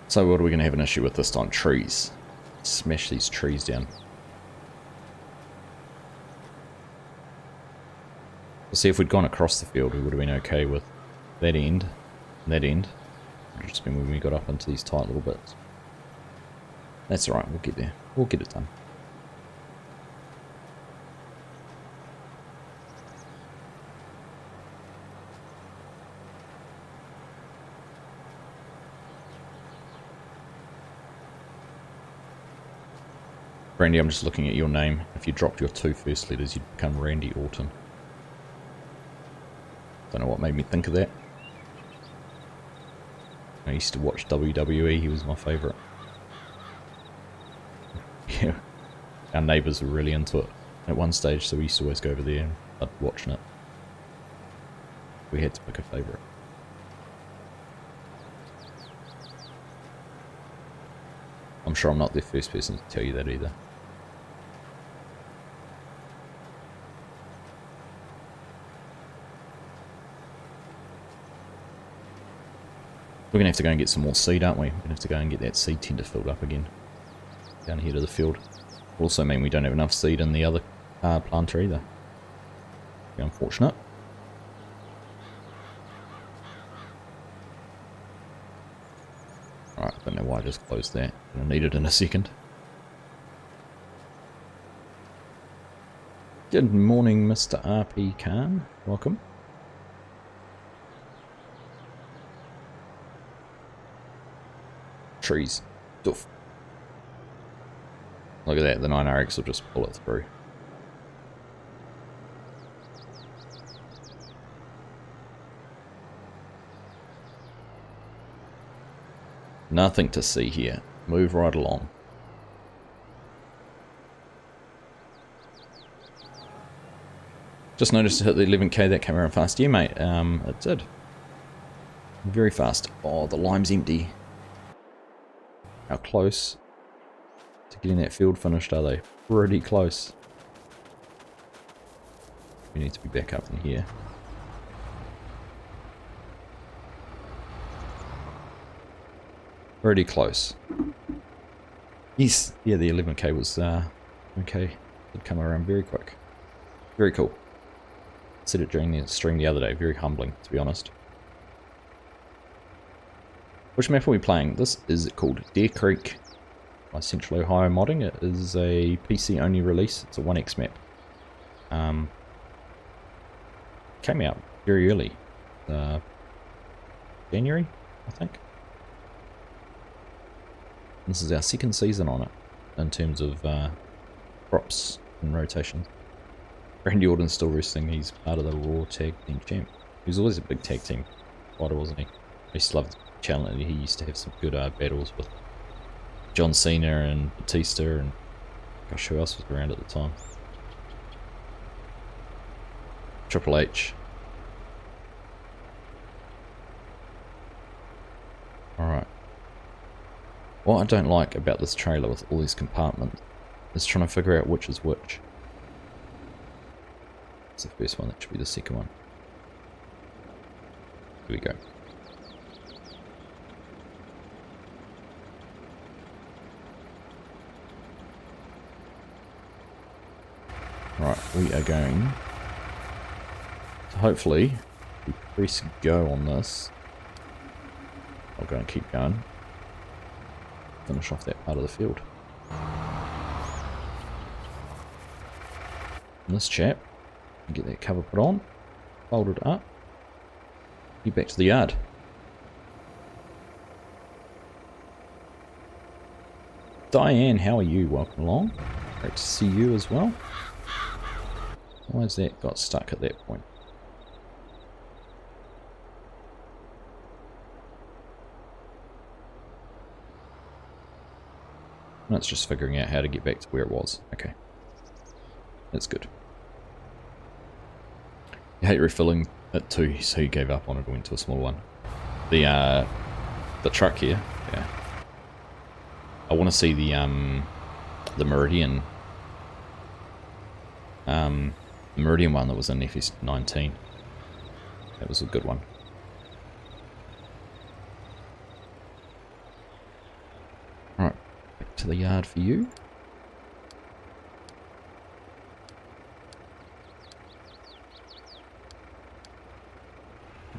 So what are we going to have an issue with this time? Trees. Smash these trees down. See, if we'd gone across the field, we would have been okay with that end and that end. It would have just been when we got up into these tight little bits. That's alright, we'll get there. We'll get it done. Brandy, I'm just looking at your name. If you dropped your two first letters, you'd become Randy Orton. Don't know what made me think of that. I used to watch WWE, he was my favourite. Yeah, our neighbours were really into it at one stage, so we used to always go over there and start watching it. We had to pick a favourite. I'm sure I'm not the first person to tell you that either. We're going to have to go and get some more seed, aren't we? We're going to have to go and get that seed tender filled up again. Down here to the field. Will also mean we don't have enough seed in the other planter either. Be unfortunate. Alright, I don't know why I just closed that. I'll need it in a second. Good morning, Mr. RP Khan. Welcome. Trees. Doof. Look at that, the 9RX will just pull it through. Nothing to see here. Move right along. Just noticed to hit the 11k that came around fast. Yeah, mate, it did. Very fast. Oh, the lime's empty. How close to getting that field finished are they? Pretty close. We need to be back up in here. Pretty close. Yes, yeah, the 11k was, okay. Did come around very quick. Very cool. Said it during the stream the other day. Very humbling, to be honest. Which map are we playing? This is called Deer Creek by Central Ohio Modding. It is a PC only release. It's a 1x map. Came out very early. January, I think. This is our second season on it in terms of crops and rotation. Randy Orton's still wrestling. He's part of the Raw Tag Team Champ. He was always a big tag team fighter, wasn't he? I used to love the challenge. He used to have some good battles with John Cena and Batista and gosh, who else was around at the time? Triple H. Alright. What I don't like about this trailer with all these compartments is trying to figure out which is which. It's the first one, that should be the second one. Here we go. Right, we are going to hopefully we press go on this. I'll go and keep going. Finish off that part of the field. And this chap, get that cover put on, folded up, get back to the yard. Diane, how are you? Welcome along. Great to see you as well. Why has that got stuck at that point? That's just figuring out how to get back to where it was. Okay. That's good. I hate refilling it too, so he gave up on it and went to a small one. The truck here, yeah. I want to see the Meridian Meridian one that was in FS19. That was a good one. Alright, back to the yard for you.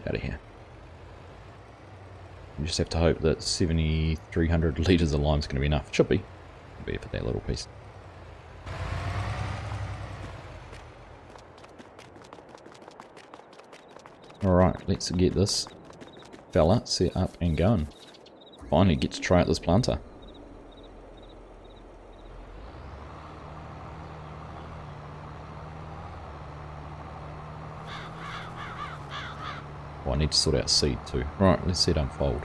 Out of here. You just have to hope that 7,300 litres of lime is going to be enough. Should be. Should be for that little piece. Alright, let's get this fella set up and going. Finally get to try out this planter. Oh, I need to sort out seed too. Right, let's see it unfold.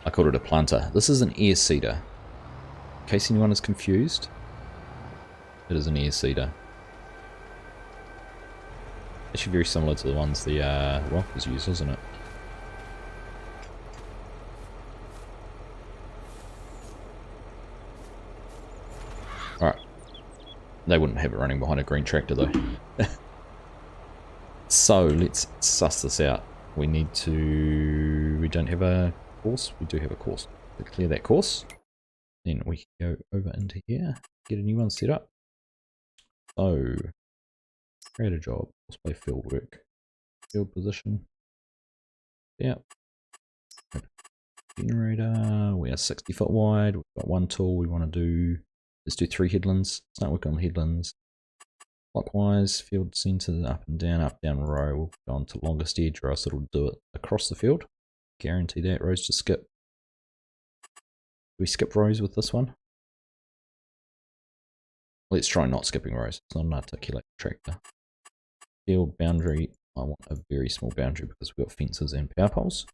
I called it a planter. This is an air seeder. In case anyone is confused, it is an air seeder. Actually very similar to the ones the Rockers use, isn't it? Alright. They wouldn't have it running behind a green tractor though. So let's suss this out. We don't have a course. We do have a course. To clear that course, then we can go over into here, get a new one set up. So create a job, Courseplay field work, field position. Yep. Generator, we are 60 foot wide, we've got one tool we want to do, let's do 3 headlands, start working on headlands. Clockwise, field center, up, down row, we'll go on to longest edge or else it'll do it across the field. Guarantee that, rows to skip. Do we skip rows with this one? Let's try not skipping rows, it's not an articulate tractor. Field boundary, I want a very small boundary because we've got fences and power poles.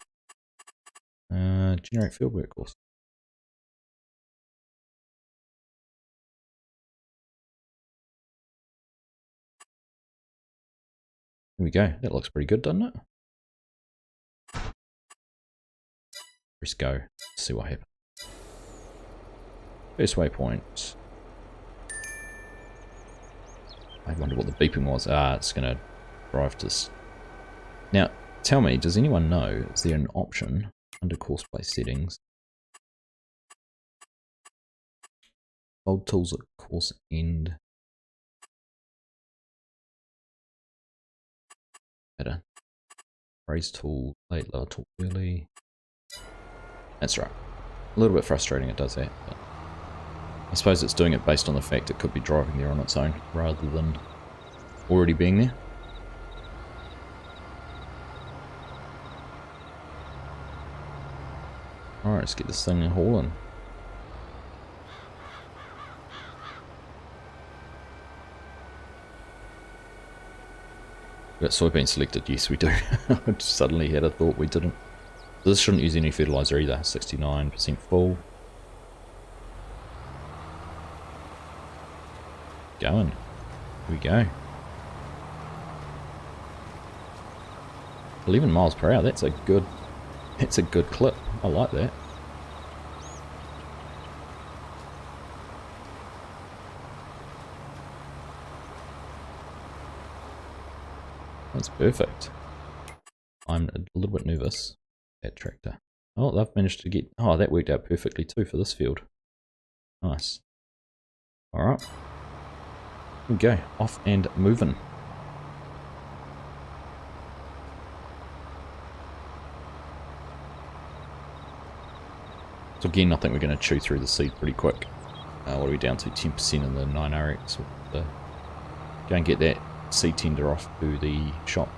Generate fieldwork course. There we go. That looks pretty good, doesn't it? Press go. See what happens. First waypoint. I wonder what the beeping was. It's going to drive to... Now, tell me, does anyone know, is there an option under Courseplay settings? Fold tools at course end. Better. Raise tool, late lower tool early. That's right. A little bit frustrating it does that, but I suppose it's doing it based on the fact it could be driving there on its own rather than already being there. Alright, let's get this thing hauling. We've got soybean selected, yes we do. I just suddenly had a thought we didn't. This shouldn't use any fertilizer either, 69% full. Going. Here we go. 11 miles per hour, that's a good clip. I like that. That's perfect. I'm a little bit nervous. That tractor. Oh, they've managed to get... Oh, that worked out perfectly too for this field. Nice. Alright. Here we go. Off and moving. So again, I think we're going to chew through the seed pretty quick. What are we down to? 10% in the 9RX. We'll go and get that seed tender off to the shop.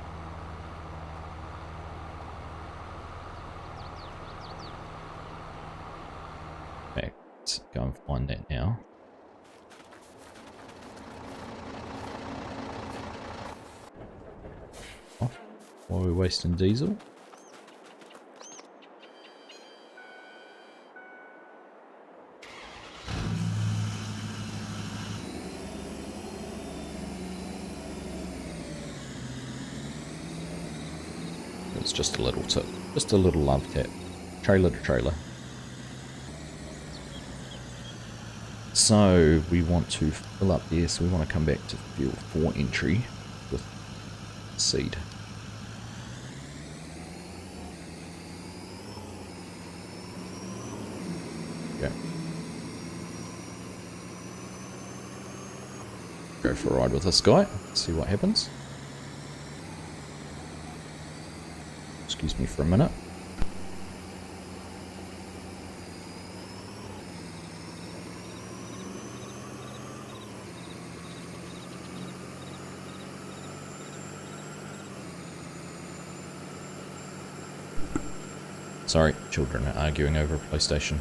Okay, let's go and find that now. Off while we're wasting diesel. It's just a little tip, just a little love tap, trailer to trailer. So we want to fill up there, so we want to come back to field 4 entry with seed. Okay. Go for a ride with this guy, see what happens. Excuse me for a minute. Sorry, children are arguing over a PlayStation.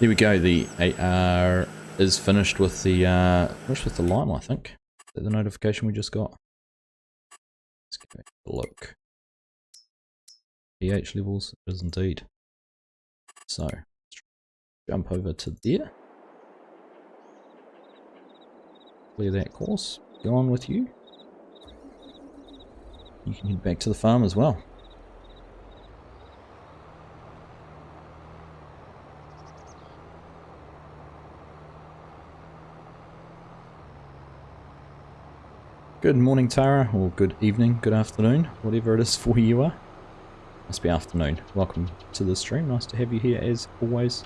Here we go, the AR is finished with the lime, I think. Is that the notification we just got? Let's go back and look. pH levels, it is indeed. So, let's jump over to there. Clear that course. Go on with you. You can head back to the farm as well. Good morning, Tara, or good evening, good afternoon, whatever it is for you are. Must be afternoon. Welcome to the stream. Nice to have you here as always.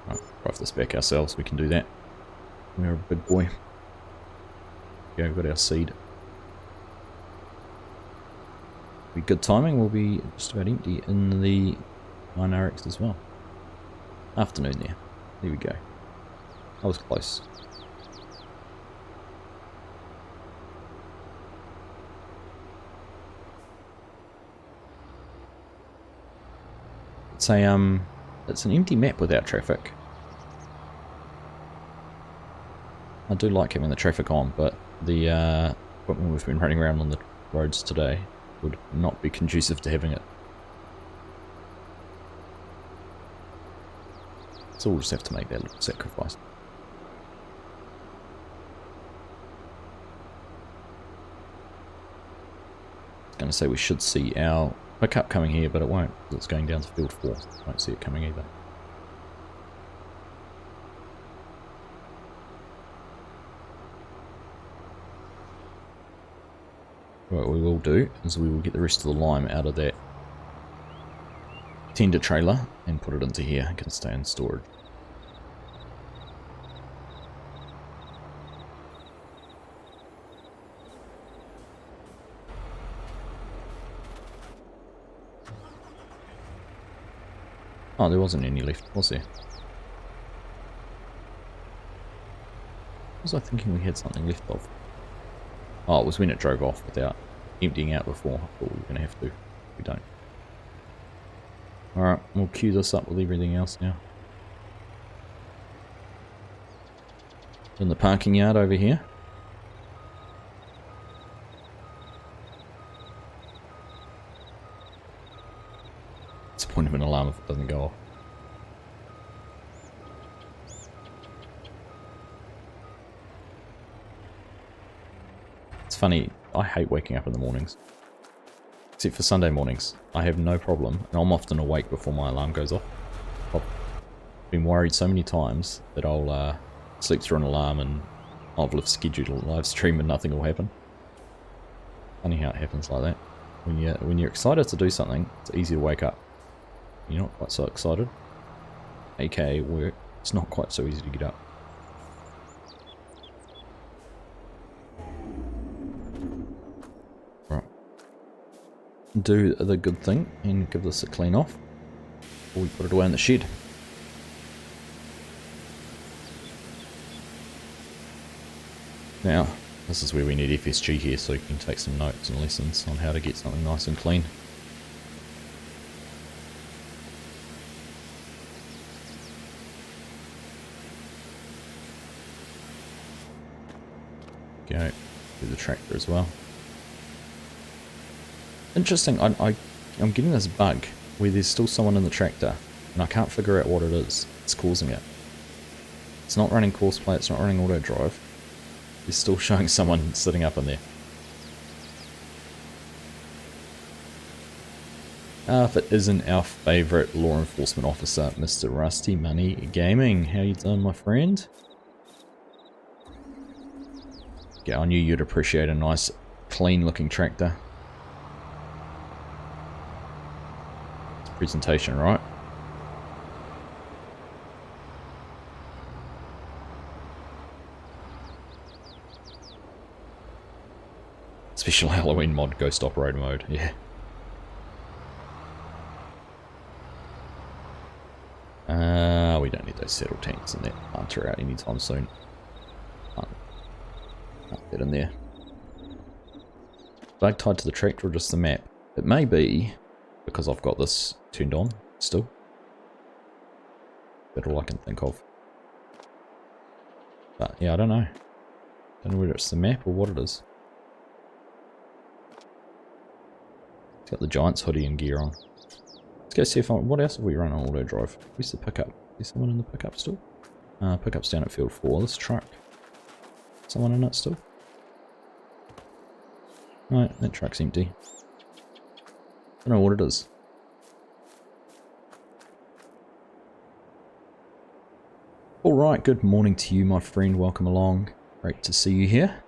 Right, drive this back ourselves. We can do that. We're a big boy. Okay, we've got our seed. Be good timing. We'll be just about empty in the 9RX as well. Afternoon there. There we go. I was close. It's an empty map without traffic. I do like having the traffic on, but the equipment we've been running around on the roads today would not be conducive to having it. So we'll just have to make that little sacrifice. I was going to say we should see our pickup coming here, but it won't. It's going down to field 4. Won't see it coming either. What we will do is we will get the rest of the lime out of that tender trailer and put it into here. It can stay in storage. Oh, there wasn't any left, was there? Was I thinking we had something left of? Oh, it was when it drove off without emptying out before. I thought we were going to have to. We don't. Alright, we'll queue this up with everything else now. In the parking yard over here. What's the point of an alarm if it doesn't go off? It's funny, I hate waking up in the mornings. Except for Sunday mornings. I have no problem, and I'm often awake before my alarm goes off. I've been worried so many times that I'll sleep through an alarm and I'll have scheduled a live stream and nothing will happen. Funny how it happens like that. When you're excited to do something, it's easy to wake up. You're not quite so excited. AKA work, it's not quite so easy to get up. Right. Do the good thing and give this a clean off before we put it away in the shed. Now, this is where we need FSG here so you can take some notes and lessons on how to get something nice and clean. Go through the tractor as well. Interesting, I'm getting this bug where there's still someone in the tractor and I can't figure out what it is that's causing it. It's not running Courseplay, it's not running auto drive. It's still showing someone sitting up in there. If it isn't our favourite law enforcement officer, Mr. Rusty Money Gaming. How you doing, my friend? Yeah, I knew you'd appreciate a nice, clean looking tractor. It's a presentation, right? Special Halloween mod, Ghost Operator mode, yeah. We don't need those settle tanks in that planter out anytime soon. Can't get in there. Flag tied to the tractor or just the map? It may be because I've got this turned on still. That's all I can think of. But yeah, I don't know. Don't know whether it's the map or what it is. It's got the Giants hoodie and gear on. Let's go see if what else have we run on auto drive? Where's the pickup? Is someone in the pickup still? Pickup's down at field 4. This truck. Someone in it still? No, that truck's empty. Don't know what it is. Alright, good morning to you, my friend. Welcome along. Great to see you here.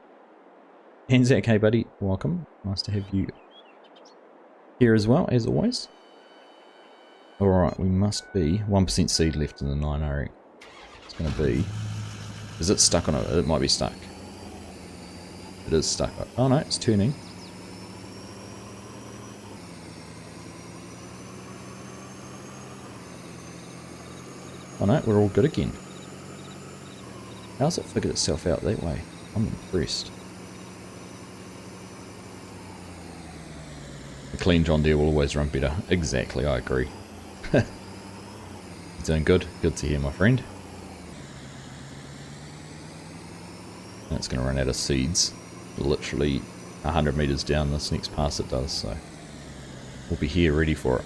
And okay, buddy, welcome. Nice to have you here as well, as always. Alright, we must be 1% seed left in the 9RX. It's going to be... Is it stuck on it? It might be stuck. It is stuck. Oh no, it's turning. Oh no, we're all good again. How's it figured itself out that way? I'm impressed. A clean John Deere will always run better. Exactly, I agree. You're doing good. Good to hear, my friend. And it's going to run out of seeds. Literally 100 meters down this next pass it does, so we'll be here ready for it.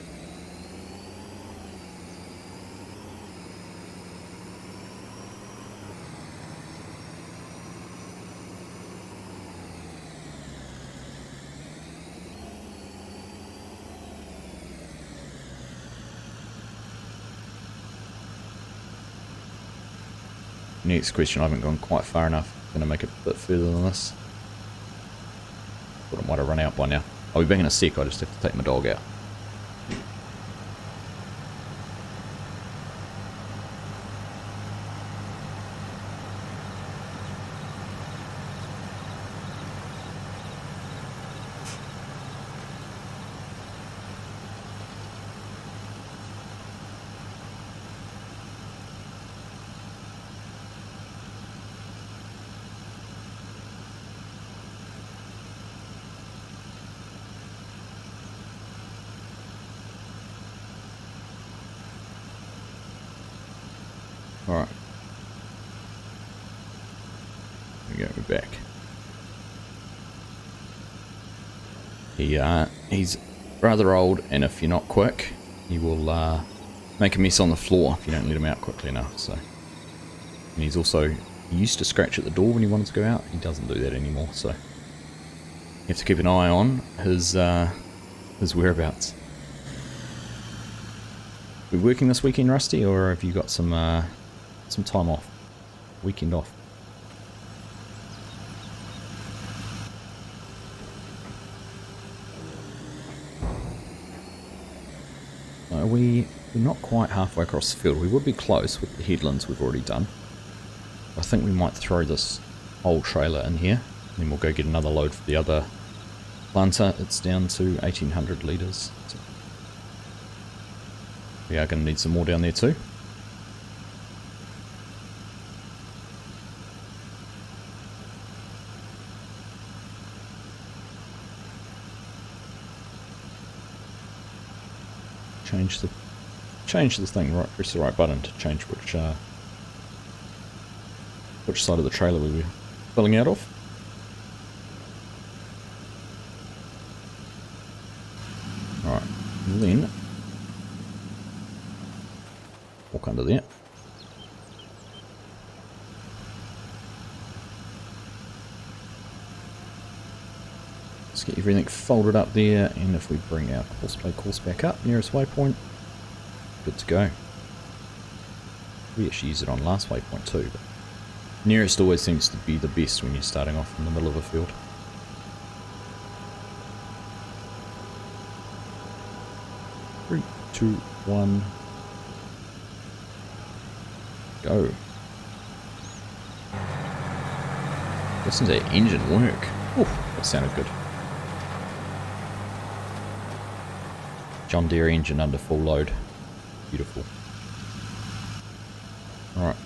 Next question, I haven't gone quite far enough. I'm going to make it a bit further than this. Thought it might have run out by now. I'll be back in a sec, I just have to take my dog out. Alright. There we go, we're back. He's rather old, and if you're not quick, he will make a mess on the floor if you don't let him out quickly enough. So, and he's also, he used to scratch at the door when he wanted to go out. He doesn't do that anymore, so you have to keep an eye on his whereabouts. We working this weekend, Rusty, or have you got some time off? Weekend off. We're not quite halfway across the field. We would be close with the headlands we've already done. I think we might throw this whole trailer in here, and then we'll go get another load for the other planter. It's down to 1800 litres. So we are going to need some more down there too. Change the thing, right, press the right button to change which side of the trailer we were filling out of. Alright, and then walk under there. Let's get everything folded up there, and if we bring our Courseplay course back up, nearest waypoint, good to go. We actually used it on last waypoint too, but nearest always seems to be the best when you're starting off in the middle of a field. Three, two, one, go. Listen to that engine work. Ooh, that sounded good. John Deere engine under full load. Beautiful. Alright.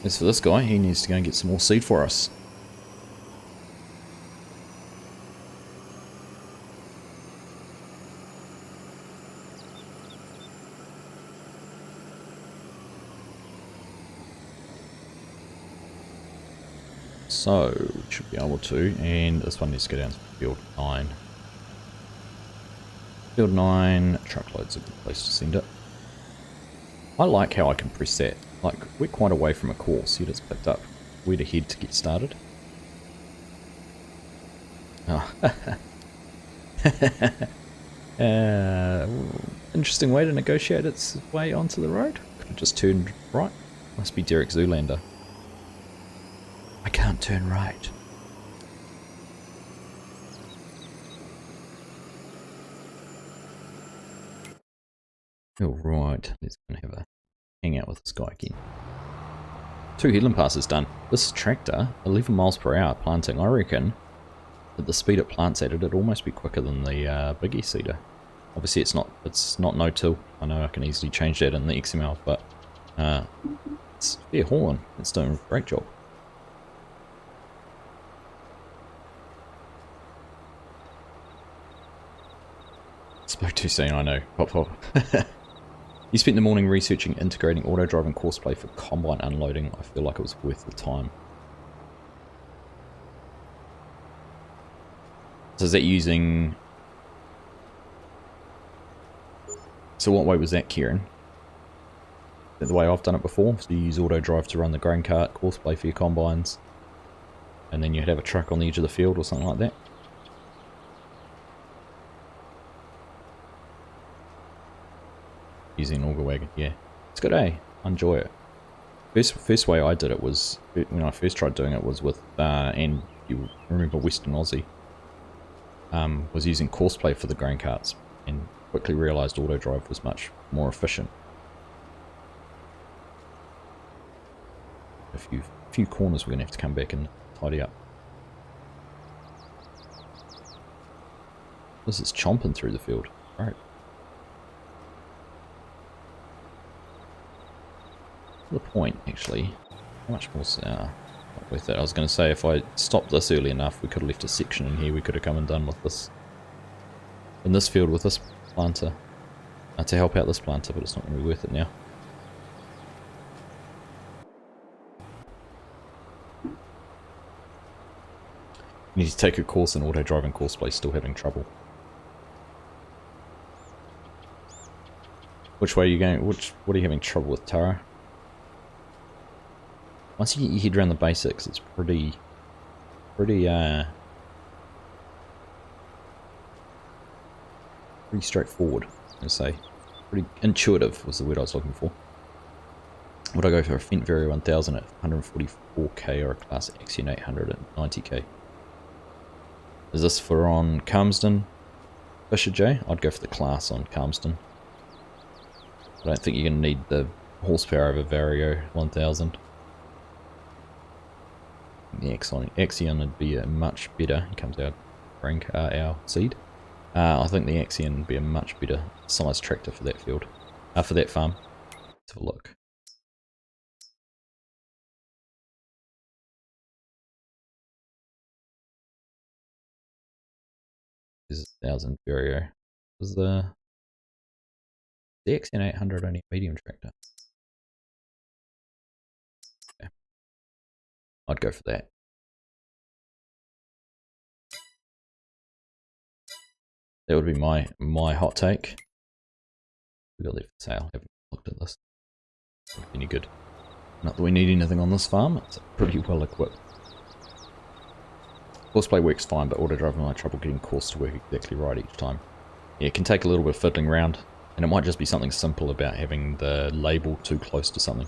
As for this guy, he needs to go and get some more seed for us. So, we should be able to, and this one needs to go down to field 9. Field 9, truckload's a good place to send it. I like how I can press that. Like, we're quite away from a course, yet it's picked up where to head to get started. Oh. Interesting way to negotiate its way onto the road. Could have just turned right. Must be Derek Zoolander. I can't turn right. Alright, let's go and have a hang out with this guy again. 2 headland passes done. This tractor, 11 miles per hour planting, I reckon at the speed it plants at, it'd almost be quicker than the biggie seeder. Obviously it's not no-till. I know I can easily change that in the XML, but it's fair hauling. It's doing a great job. Spoke too soon, I know. Pop pop. You spent the morning researching integrating auto-drive and Courseplay for combine unloading. I feel like it was worth the time. So is that using... So what way was that, Kieran? Is that the way I've done it before? So you use auto-drive to run the grain cart, Courseplay for your combines, and then you'd have a truck on the edge of the field or something like that? Using an auger wagon, yeah. It's good, eh? I enjoy it. First way I did it was, when I first tried doing it, was with, and you remember Western Aussie, was using Courseplay for the grain carts, and quickly realised auto drive was much more efficient. A few corners we're going to have to come back and tidy up. This is chomping through the field. Right. The point, actually, how much more not worth it. I was going to say, if I stopped this early enough, we could have left a section in here. We could have come and done with this in this field with this planter to help out this planter, but it's not going to be worth it now. You need to take a course in auto driving Courseplay, still having trouble. Which way are you going? What are you having trouble with, Tara? Once you get your head around the basics, it's pretty straightforward, I'd say. Pretty intuitive was the word I was looking for. Would I go for a Fendt Vario 1000 at 144k or a Class Axion 800 at 90k? Is this for on Calmsden, Fisher J? I'd go for the Class on Calmsden. I don't think you're going to need the horsepower of a Vario 1000. The Axion would be a much better. It comes out our seed. I think the Axion would be a much better size tractor for that field, for that farm. Let's have a look. This is 1000 Vario. Was the Axion 800 only a medium tractor? Okay. I'd go for that. That would be my hot take. We got that for sale. Haven't looked at this. Not any good. Not that we need anything on this farm. It's pretty well equipped. Courseplay works fine, but auto driving I have trouble getting course to work exactly right each time. Yeah, it can take a little bit of fiddling around, and it might just be something simple about having the label too close to something.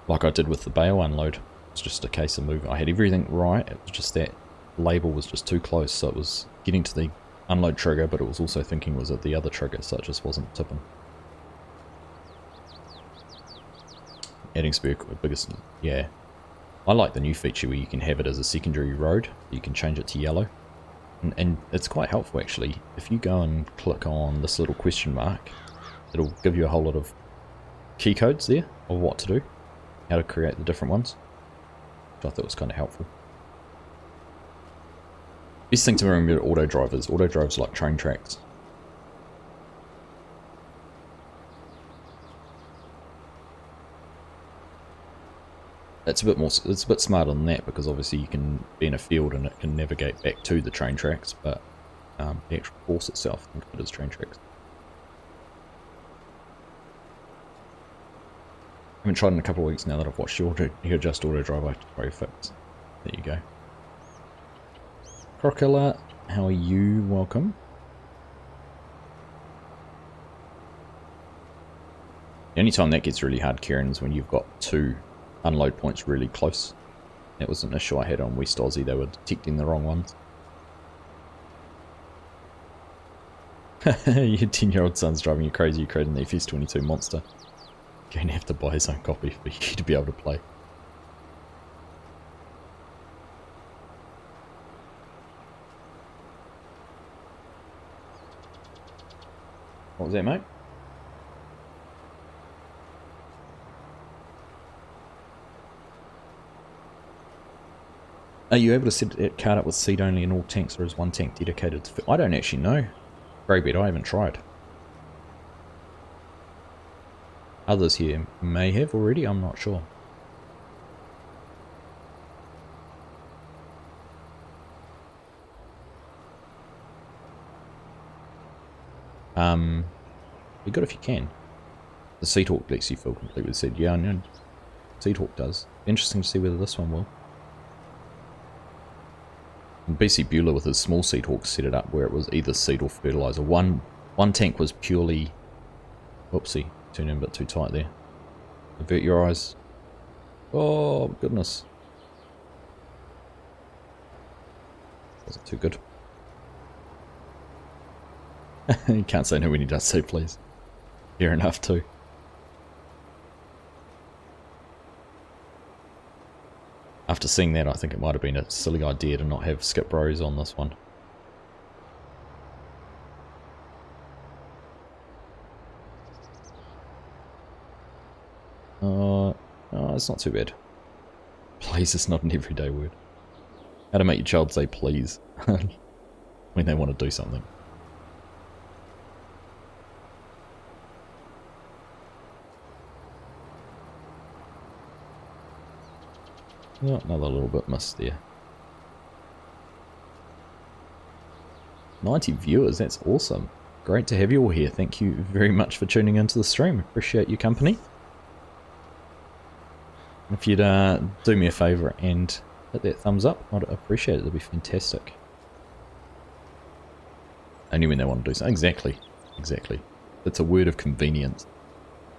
Like I did with the bale unload. It's just a case of moving. I had everything right, it was just that label was just too close, so it was getting to the unload trigger, but it was also thinking it was at the other trigger, so it just wasn't tipping. Adding spare biggest, yeah. I like the new feature where you can have it as a secondary road. You can change it to yellow. And it's quite helpful actually. If you go and click on this little question mark, it'll give you a whole lot of key codes there of what to do, how to create the different ones, which I thought was kind of helpful. Best thing to remember about auto drives like train tracks. It's a bit smarter than that, because obviously you can be in a field and it can navigate back to the train tracks, but the actual course itself, think of it as train tracks. I haven't tried in a couple of weeks now that I've watched your Just Auto Drive. I have to try fix. There you go. Crocilla, how are you? Welcome. The only time that gets really hard, Kieran, is when you've got two unload points really close. That was an issue I had on West Aussie, they were detecting the wrong ones. Your 10-year-old son's driving you crazy, you're creating the FS22 monster. You're going to have to buy his own copy for you to be able to play. What was that, mate? Are you able to set that card up with seed only in all tanks, or is one tank dedicated to... I don't actually know. Greybeard, I haven't tried. Others here may have already, I'm not sure. Be good if you can. The Seed Hawk lets you fill complete with seed. Yeah, I know. Seed Hawk does. Interesting to see whether this one will. And BC Bueller with his small Seed Hawk set it up where it was either seed or fertilizer. One tank was purely... Whoopsie, turned in a bit too tight there. Avert your eyes. Oh, goodness. Wasn't too good. You can't say no when he does so, please. Fair enough, too. After seeing that, I think it might have been a silly idea to not have skip rows on this one. Oh, it's not too bad. Please is not an everyday word. How to make your child say please when they want to do something. Oh, another little bit missed there. 90 viewers, that's awesome. Great to have you all here. Thank you very much for tuning into the stream. Appreciate your company. If you'd do me a favour and hit that thumbs up, I'd appreciate it. That'd be fantastic. Only when they want to do something. Exactly. Exactly. It's a word of convenience.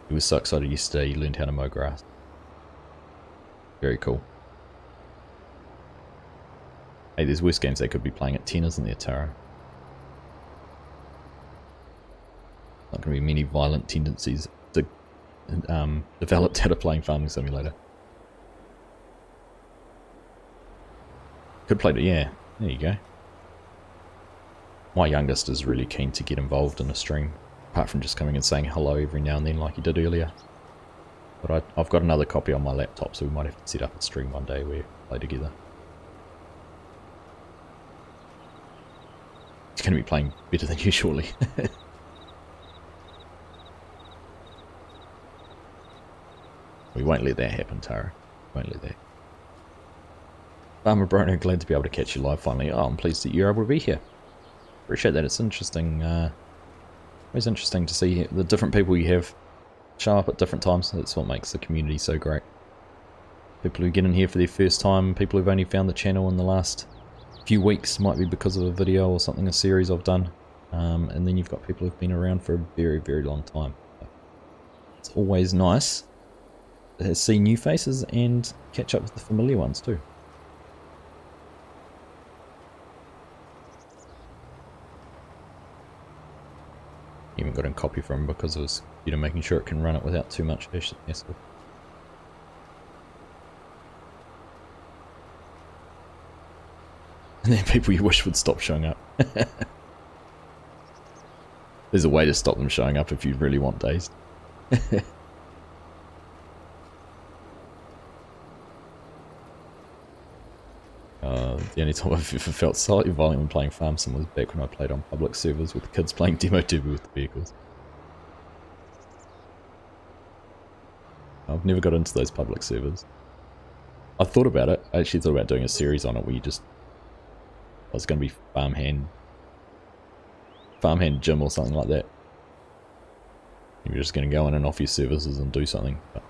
He was so excited yesterday he learned how to mow grass. Very cool. Hey, there's worse games they could be playing at 10, isn't there, Tara? Not going to be many violent tendencies to developed out of playing Farming Simulator. Could play it, yeah. There you go. My youngest is really keen to get involved in a stream, apart from just coming and saying hello every now and then like he did earlier. But I've got another copy on my laptop, so we might have to set up a stream one day where we play together. He's going to be playing better than you, surely. We won't let that happen, Tara. Won't let that. Farmer Bruno, glad to be able to catch you live finally. Oh, I'm pleased that you're able to be here. Appreciate that. It's interesting. Always interesting to see the different people you have show up at different times. That's what makes the community so great. People who get in here for their first time, people who've only found the channel in the last few weeks, might be because of a video or something, a series I've done. And then you've got people who've been around for a very, very long time. It's always nice to see new faces and catch up with the familiar ones too. Even got in copy from him because it was, you know, making sure it can run it without too much hassle. And then people you wish would stop showing up. There's a way to stop them showing up if you really want dazed. The only time I've ever felt slightly violent when playing Farm Sim was back when I played on public servers with kids playing Demo Turbo with the vehicles. I've never got into those public servers. I thought about it. I actually thought about doing a series on it where you just... I was going to be farmhand Jim or something like that. You're just going to go in and offer your services and do something. But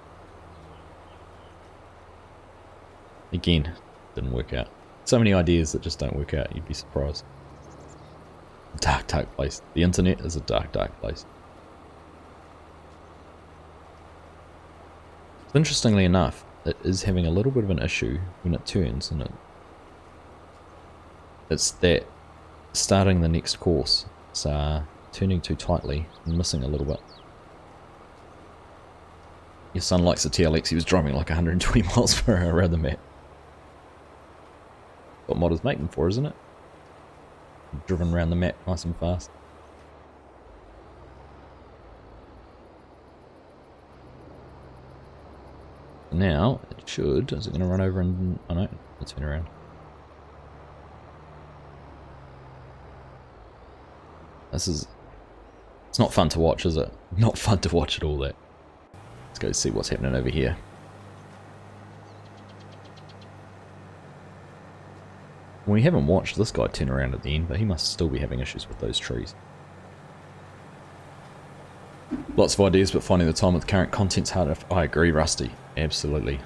again, didn't work out. So many ideas that just don't work out, you'd be surprised. Dark, dark place. The internet is a dark, dark place. Interestingly enough, it is having a little bit of an issue when it turns, and it's that starting the next course, it's turning too tightly and missing a little bit. Your son likes the TLX. He was driving like 120 miles per hour around the map. What modders make them for, isn't it? Driven around the map nice and fast. Now, it should... Is it going to run over and... Oh no, let's turn around. This is... It's not fun to watch, is it? Not fun to watch at all, that. Let's go see what's happening over here. We haven't watched this guy turn around at the end, but he must still be having issues with those trees. Lots of ideas, but finding the time with current content's harder. I agree, Rusty. Absolutely.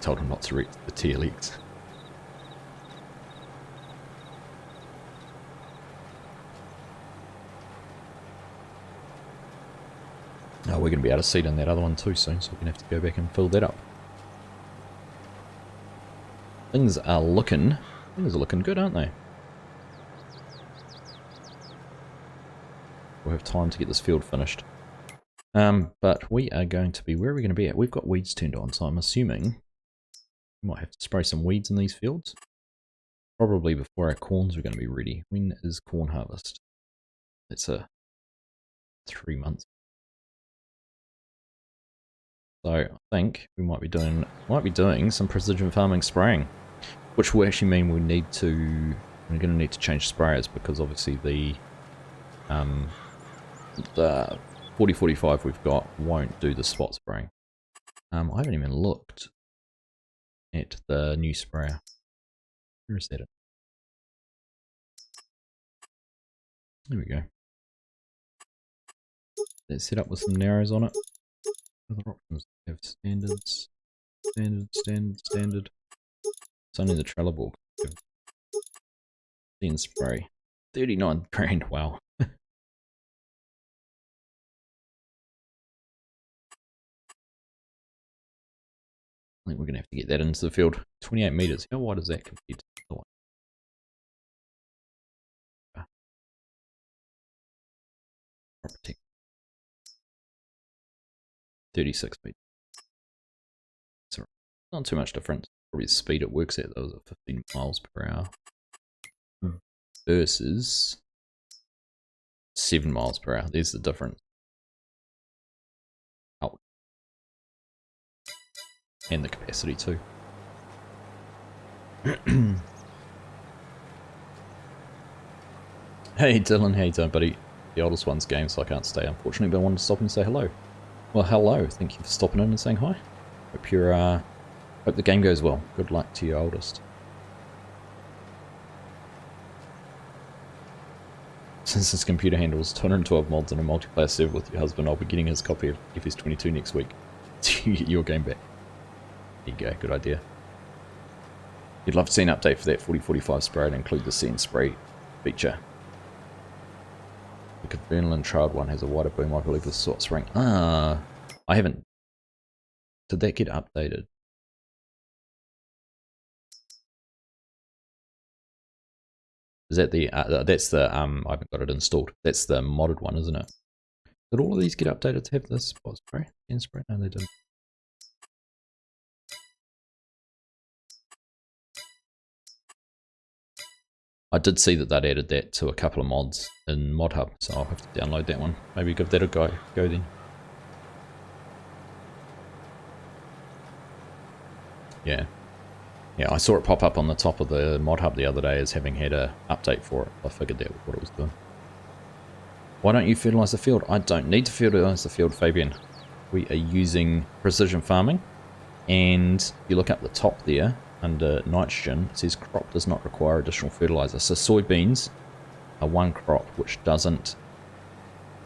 Told him not to reach the TLX. Oh, we're going to be out of seed on that other one too soon, so we're going to have to go back and fill that up. Things are looking good, aren't they? We'll have time to get this field finished. But we are going to be, where are we going to be at? We've got weeds turned on, so I'm assuming we might have to spray some weeds in these fields. Probably before our corns are going to be ready. When is corn harvest? It's 3 months. So I think we might be doing some precision farming spraying, which will actually mean we're going to need to change sprayers, because obviously the 4045 we've got won't do the spot spraying. I haven't even looked at the new sprayer. Where is that? There we go. Let's set up with some narrows on it. Other options have standards, standard. It's only the Trelleborg. Then spray. 39 grand, wow. I think we're going to have to get that into the field. 28 meters. How wide is that compared to the one? 36 meters. So not too much difference. Probably the speed it works at, those at 15 miles per hour. Versus 7 miles per hour. There's the difference. Oh. And the capacity too. Hey Dylan, how you doing, buddy? The oldest one's game, so I can't stay unfortunately, but I wanted to stop and say hello. Well, hello, thank you for stopping in and saying hi. Hope you're hope the game goes well. Good luck to your oldest. Since his computer handles 212 mods on a multiplayer server with your husband, I'll be getting his copy of FS22 next week to get your game back. There you go, good idea. You'd love to see an update for that 4045 spray and include the set and spray feature. The adrenaline trialed one has a wider boom, I believe, with sorts rank. Ah, I haven't. Did that get updated? Is that the, that's the, I haven't got it installed. That's the modded one, isn't it? Did all of these get updated to have this spot spray? And spray? No, they didn't. I did see that they'd added that to a couple of mods in Mod Hub, so I'll have to download that one. Maybe give that a go then. Yeah. Yeah, I saw it pop up on the top of the Mod Hub the other day as having had a update for it. I figured that was what it was doing. Why don't you fertilize the field? I don't need to fertilize the field, Fabian. We are using precision farming, and if you look up the top there, under nitrogen, it says crop does not require additional fertilizer. So soybeans are one crop which doesn't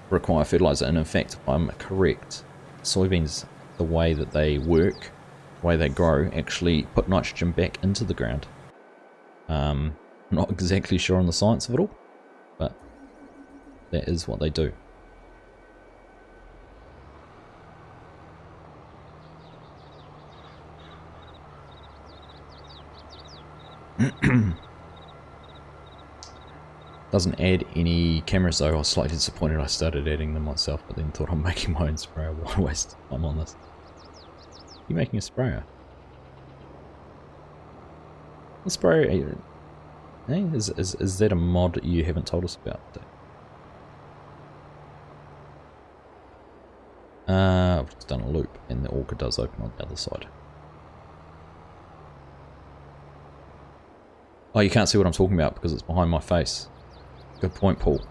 require fertilizer, and in fact, if I'm correct, soybeans, the way that they work, the way they grow, actually put nitrogen back into the ground. Not exactly sure on the science of it all, but that is what they do. Doesn't add any cameras though. I was slightly disappointed I started adding them myself, but then thought I'm making my own sprayer. What a waste of time on this. You making a sprayer? A sprayer? Hey, is that a mod you haven't told us about? I've just done a loop, and the auger does open on the other side. Oh, you can't see what I'm talking about because it's behind my face. Good point, Paul.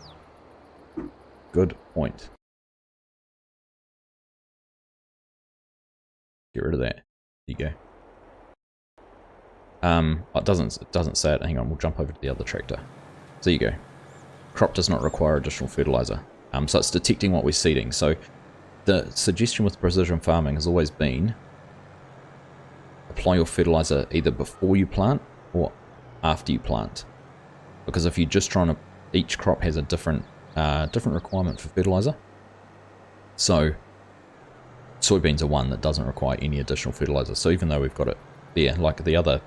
Good point. Get rid of that. There you go. It doesn't say it. Hang on, we'll jump over to the other tractor. So there you go. Crop does not require additional fertilizer. So it's detecting what we're seeding. So the suggestion with precision farming has always been apply your fertilizer either before you plant or after you plant. Because if you're just trying to, each crop has a different requirement for fertilizer. So soybeans are one that doesn't require any additional fertilizer. So even though we've got it there, like the other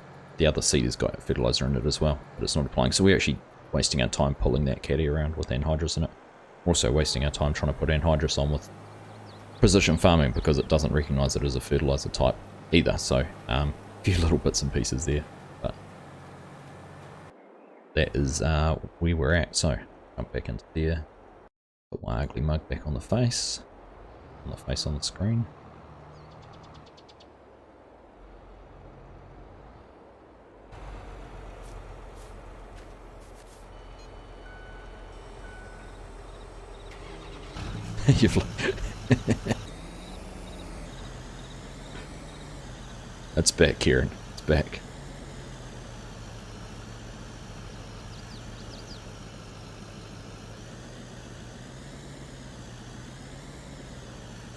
seed has got fertilizer in it as well, but it's not applying. So we're actually wasting our time pulling that caddy around with anhydrous in it. We're also wasting our time trying to put anhydrous on with precision farming because it doesn't recognize it as a fertilizer type either. So a few little bits and pieces there, but that is where we're at. So jump back into there, put my ugly mug back on the face on the screen. It's back, Kieran. It's back.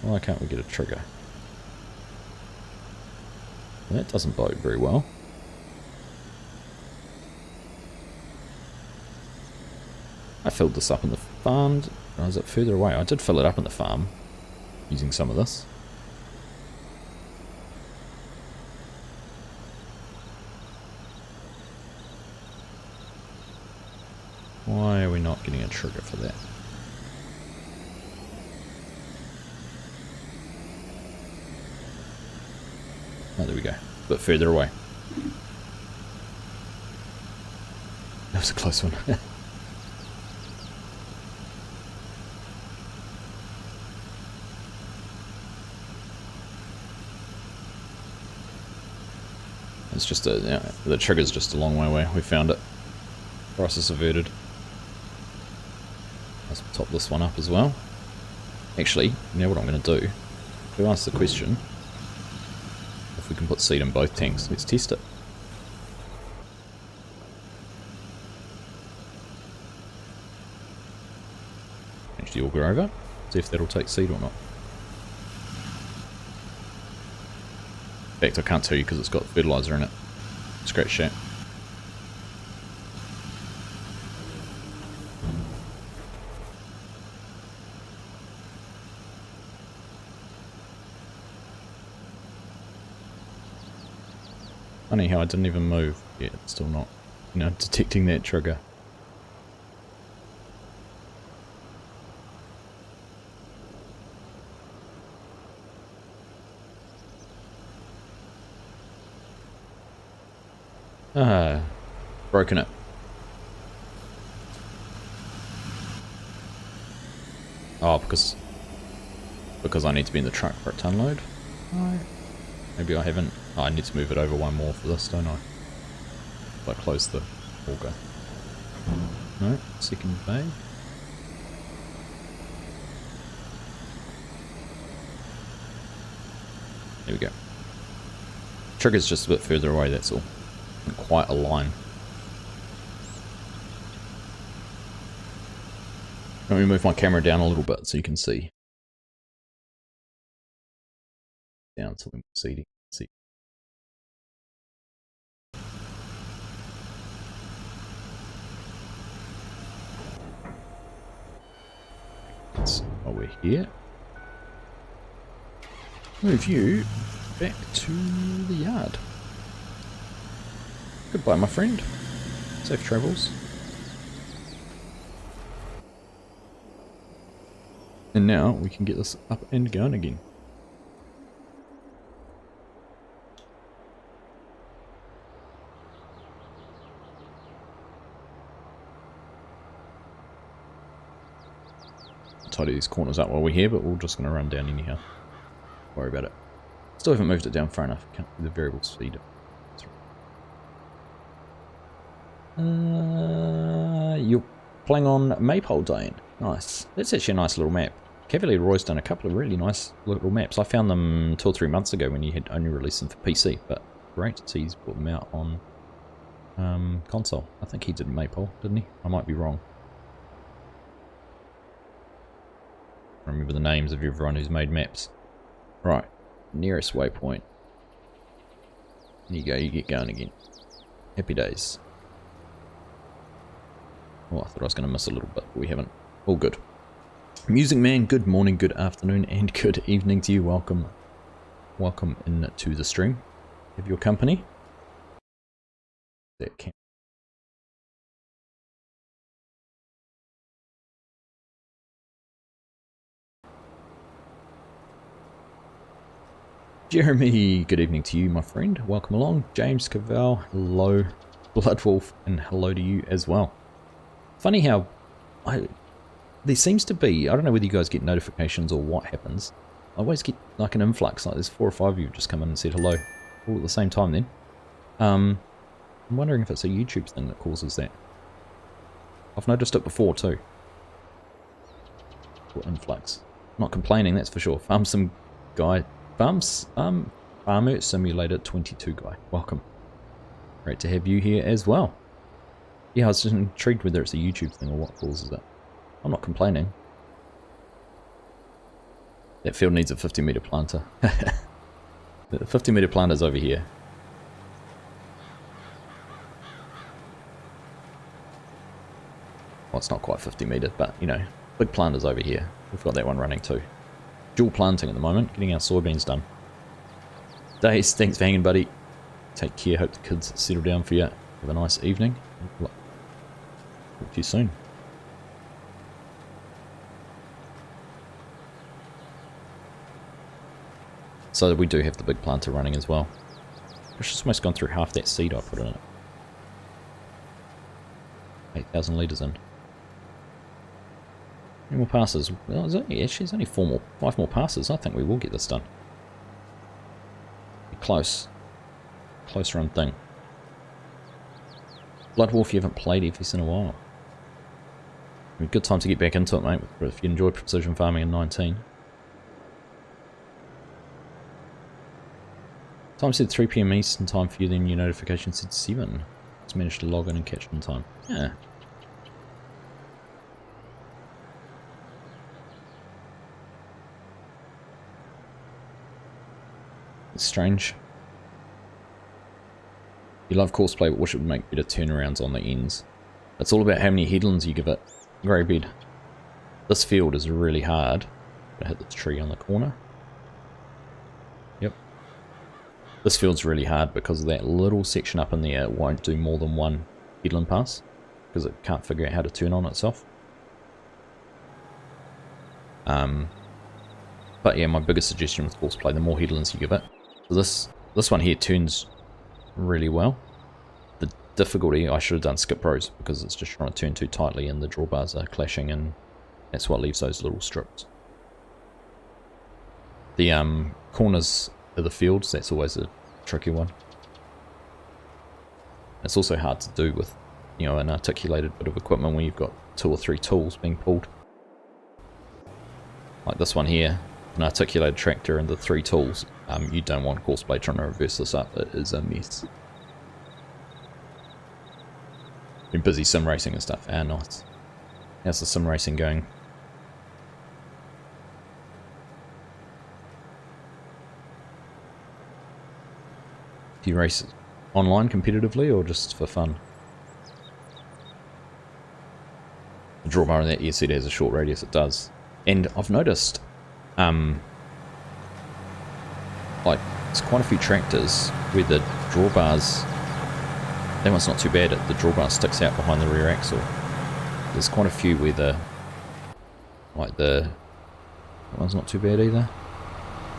Why can't we get a trigger? That doesn't bode very well. I filled this up in the farm. Or is it further away? I did fill it up in the farm using some of this. Why are we not getting a trigger for that? Oh, there we go. A bit further away. That was a close one. It's just the trigger's just a long way away. We found it. Crisis averted. Let's top this one up as well. Actually, you know what I'm going to do? To answer the question, if we can put seed in both tanks, let's test it. Change the auger over, see if that'll take seed or not. In fact, I can't tell you because it's got fertilizer in it. Scratch that. Funny how I didn't even move yet, it's still not, detecting that trigger. Broken it. Oh, because I need to be in the truck for a ton load? Right. Maybe I haven't. Oh, I need to move it over one more for this, don't I? If I close the auger. No, second bay. There we go. Trigger's just a bit further away, that's all. Not quite a line. Let me move my camera down a little bit so you can see. Down so we can see. While we're here, move you back to the yard. Goodbye, my friend. Safe travels. And now we can get this up and going again. Tidy these corners up while we're here, but we're just going to run down anyhow. Don't worry about it. Still haven't moved it down far enough. Can't do the variable speed. You're playing on Maypole, Diane. Nice. That's actually a nice little map. Cavalier Roy's done a couple of really nice little maps. I found them 2 or 3 months ago when you had only released them for PC, but great to see he's put them out on console. I think he did Maypole, didn't he? I might be wrong. I remember the names of everyone who's made maps. Right, nearest waypoint. There you go, you get going again. Happy days. Oh, I thought I was going to miss a little bit, but we haven't. All good. Music Man, good morning, good afternoon, and good evening to you. Welcome. Welcome into the stream. Have your company. That can. Jeremy, good evening to you, my friend. Welcome along. James Cavell, hello. Bloodwolf, and hello to you as well. Funny how there seems to be, I don't know whether you guys get notifications or what happens. I always get like an influx, like there's 4 or 5 of you just come in and said hello all at the same time then. I'm wondering if it's a YouTube thing that causes that. I've noticed it before too. Or influx. Not complaining, that's for sure. Farmer Simulator 22 guy. Welcome. Great to have you here as well. Yeah, I was just intrigued whether it's a YouTube thing or what causes it. I'm not complaining. That field needs a 50-meter planter. The 50-meter planter's over here. Well, it's not quite 50 meters, but you know, big planter's over here. We've got that one running too. Dual planting at the moment, getting our soybeans done. Days, thanks for hanging, buddy. Take care, hope the kids settle down for you. Have a nice evening. Talk to you soon. So we do have the big planter running as well. It's just almost gone through half that seed I put in it. 8,000 litres in. How many more passes? Well, actually, it's only 5 more passes. I think we will get this done. Close. Close run thing. Bloodwolf, you haven't played FS in a while. Good time to get back into it, mate, if you enjoy precision farming in 19. Time said 3 PM Eastern time for you, then your notification said 7. Just managed to log in and catch it in time. Yeah. It's strange. You love Courseplay, but wish it would make better turnarounds on the ends. It's all about how many headlands you give it. Grey bed. This field is really hard. I hit the tree on the corner. Yep. This field's really hard because of that little section up in there. It won't do more than 1 headland pass because it can't figure out how to turn on itself. But yeah, my biggest suggestion with Courseplay, the more headlands you give it. So this one here turns really well. The difficulty, I should have done skip rows because it's just trying to turn too tightly and the drawbars are clashing, and that's what leaves those little strips. The corners of the fields, that's always a tricky one. It's also hard to do with, you know, an articulated bit of equipment where you've got 2 or 3 tools being pulled. Like this one here, an articulated tractor and the 3 tools. You don't want Courseplay trying to reverse this up. It is a mess. Been busy sim racing and stuff. Ah, nice. How's the sim racing going? Do you race online competitively or just for fun? The drawbar on that, yes, it has a short radius, it does. And I've noticed, like, there's quite a few tractors where the drawbars That one's not too bad. The drawbar sticks out behind the rear axle. There's quite a few where that one's not too bad either.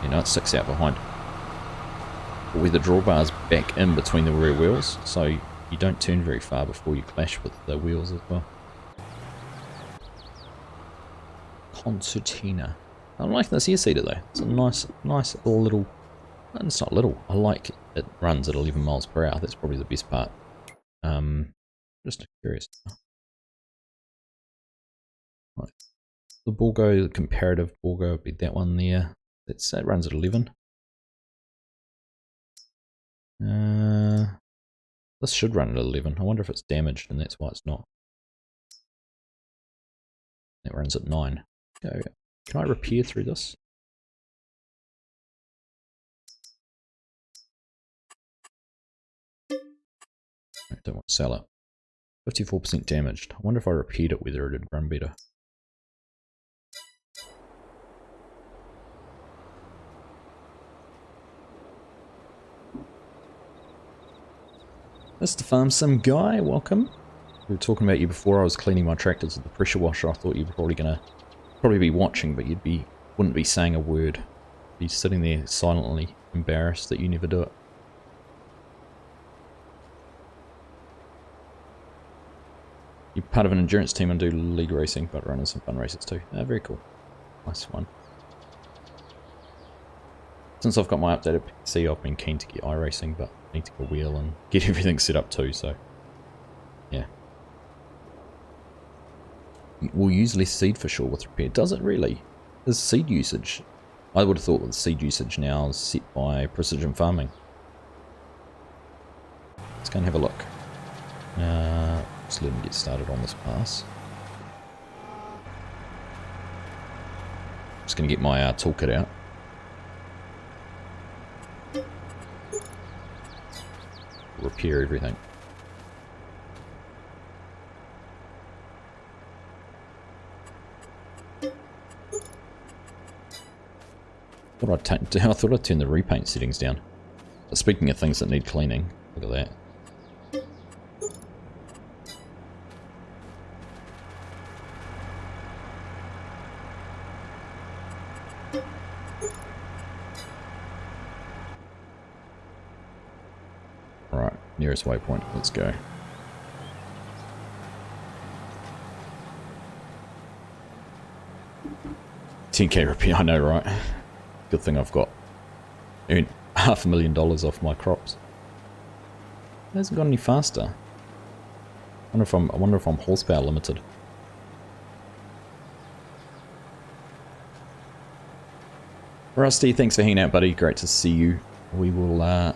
You know, it sticks out behind. But where the drawbar's back in between the rear wheels, so you don't turn very far before you clash with the wheels as well. Concertina. I'm liking this ear seater though. It's a nice little. It's not little. I like it runs at 11 miles per hour. That's probably the best part. Just curious. Right. The Borgo, the comparative Borgo would be that one there. That runs at 11. This should run at 11. I wonder if it's damaged and that's why it's not. That runs at 9. Okay. Can I repair through this? I don't want to sell it. 54% damaged. I wonder if I repaired it whether it'd run better. Mr. Farm Sim Guy, welcome. We were talking about you before. I was cleaning my tractors with the pressure washer. I thought you were probably be watching, but wouldn't be saying a word. Be sitting there silently embarrassed that you never do it. You're part of an endurance team and do league racing, but run some fun races too. Very cool. Nice one. Since I've got my updated PC, I've been keen to get iRacing, but I need to get a wheel and get everything set up too, so yeah. We'll use less seed for sure with repair. Does it really? Is seed usage? I would have thought that seed usage now is set by precision farming. Let's go and have a look. Just let him get started on this pass. Just going to get my toolkit out. Repair everything. I thought I'd turn the repaint settings down. But speaking of things that need cleaning, look at that. Alright, nearest waypoint, let's go. $10K repair, I know, right? Good thing I've earned $500,000 off my crops. It hasn't gone any faster. I wonder if I'm horsepower limited. Rusty, thanks for hanging out, buddy. Great to see you. We will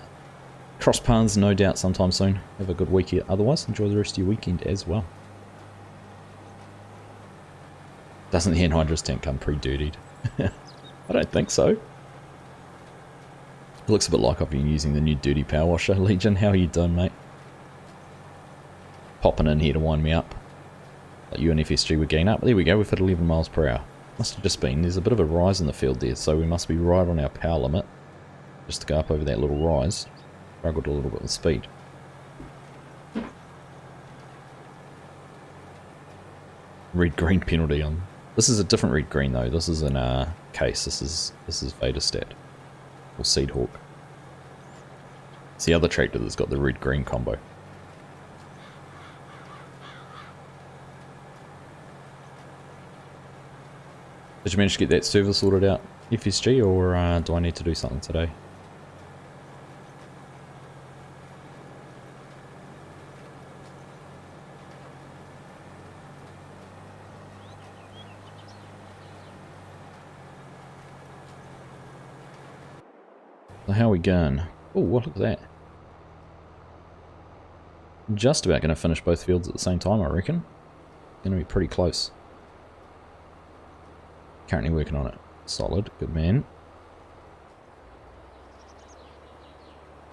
cross paths, no doubt, sometime soon. Have a good week here. Otherwise, enjoy the rest of your weekend as well. Doesn't the anhydrous tank come pre-dirtied? I don't think so. It looks a bit like I've been using the new dirty power washer. Legion, how are you doing, mate? Popping in here to wind me up. Like you and FSG were getting up. There we go, we've hit 11 miles per hour. Must have just been, there's a bit of a rise in the field there, so we must be right on our power limit. Just to go up over that little rise. Struggled a little bit with speed. Red-green penalty on. This is a different red-green though. This is in case. This is Vaderstat. Or Seedhawk. It's the other tractor that's got the red-green combo. Did you manage to get that server sorted out, FSG, or do I need to do something today? So how are we going? Oh, look at that. Just about going to finish both fields at the same time, I reckon. Going to be pretty close. Currently working on it. Solid, good man.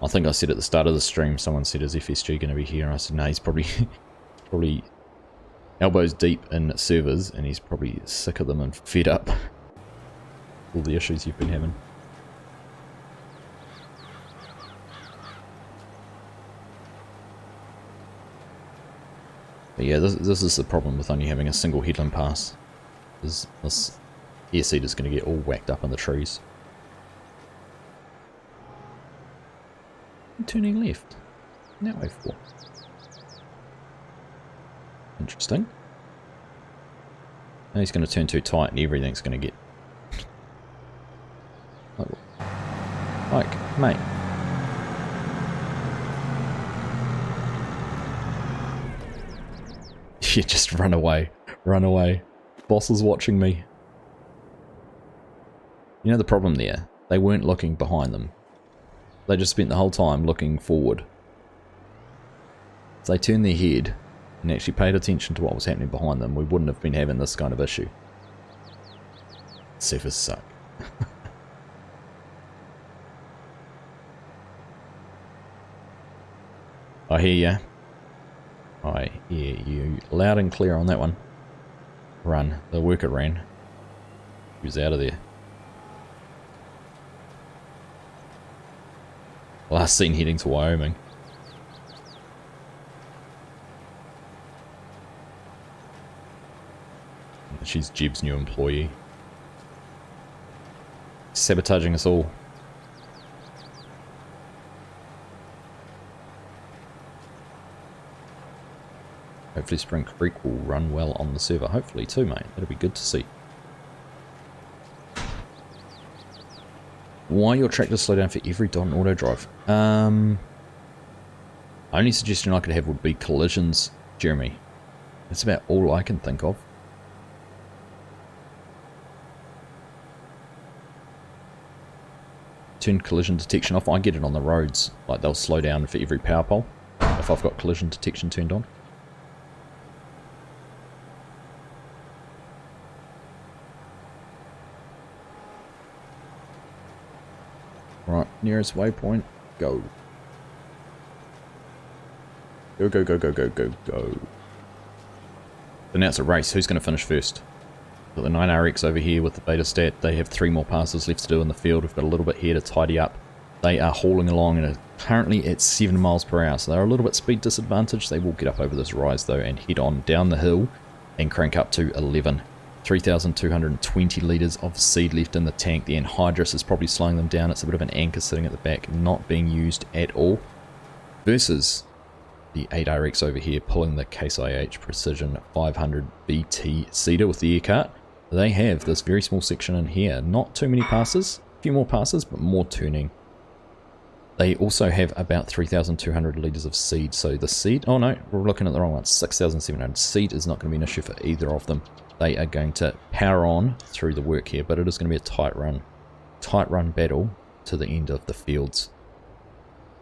I think I said at the start of the stream, someone said, is FSG going to be here? And I said, no, he's probably elbows deep in servers, and he's probably sick of them and fed up. All the issues you've been having. But yeah, this is the problem with only having a single headland pass. Is this air seed is going to get all whacked up in the trees. I'm turning left. That way for. Interesting. Now he's going to turn too tight and everything's going to get... Like, mate. Yeah, just run away. Run away. Boss is watching me. You know the problem there? They weren't looking behind them. They just spent the whole time looking forward. If they turned their head and actually paid attention to what was happening behind them, we wouldn't have been having this kind of issue. Surfers suck. I hear ya. I hear you loud and clear on that one. Run. The worker ran. He was out of there. Last seen heading to Wyoming. She's Jeb's new employee. Sabotaging us all. Hopefully Spring Creek will run well on the server. Hopefully too, mate. That'll be good to see. Why your tractor slow down for every dot in auto drive? Only suggestion I could have would be collisions, Jeremy. That's about all I can think of. Turn collision detection off. I get it on the roads. Like they'll slow down for every power pole if I've got collision detection turned on. Right, nearest waypoint, go. Go, go, go, go, go, go, go. But now it's a race. Who's going to finish first? Got the 9RX over here with the beta stat. They have 3 more passes left to do in the field. We've got a little bit here to tidy up. They are hauling along and are currently at 7 miles per hour. So they're a little bit speed disadvantaged. They will get up over this rise though and head on down the hill and crank up to 11. 3,220 litres of seed left in the tank. The anhydrous is probably slowing them down. It's a bit of an anchor sitting at the back, not being used at all. Versus the 8RX over here pulling the Case IH Precision 500 BT seeder with the air cart. They have this very small section in here. Not too many passes. A few more passes, but more turning. They also have about 3,200 litres of seed. So the seed... Oh no, we're looking at the wrong one. 6,700. Seed is not going to be an issue for either of them. They are going to power on through the work here, but it is going to be a tight run battle to the end of the fields.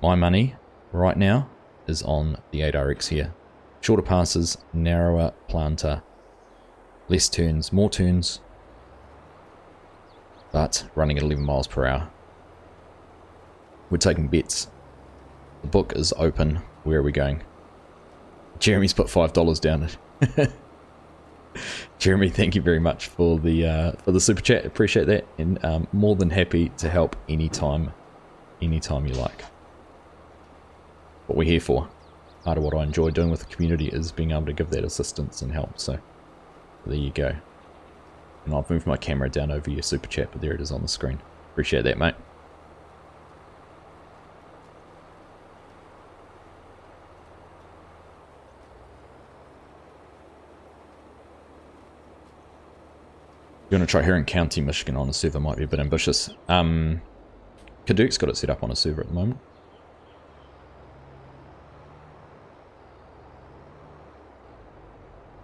My money right now is on the 8RX here. Shorter passes, narrower planter, less turns, more turns, but running at 11 miles per hour. We're taking bets. The book is open. Where are we going? Jeremy's put $5 down. Jeremy, thank you very much for the super chat. Appreciate that, and more than happy to help anytime you like. What we're here for. Part of what I enjoy doing with the community is being able to give that assistance and help. So there you go. And I've moved my camera down over your super chat, but there it is on the screen. Appreciate that, mate. You're going to try Huron County, Michigan on a server might be a bit ambitious. Kaduk's got it set up on a server at the moment.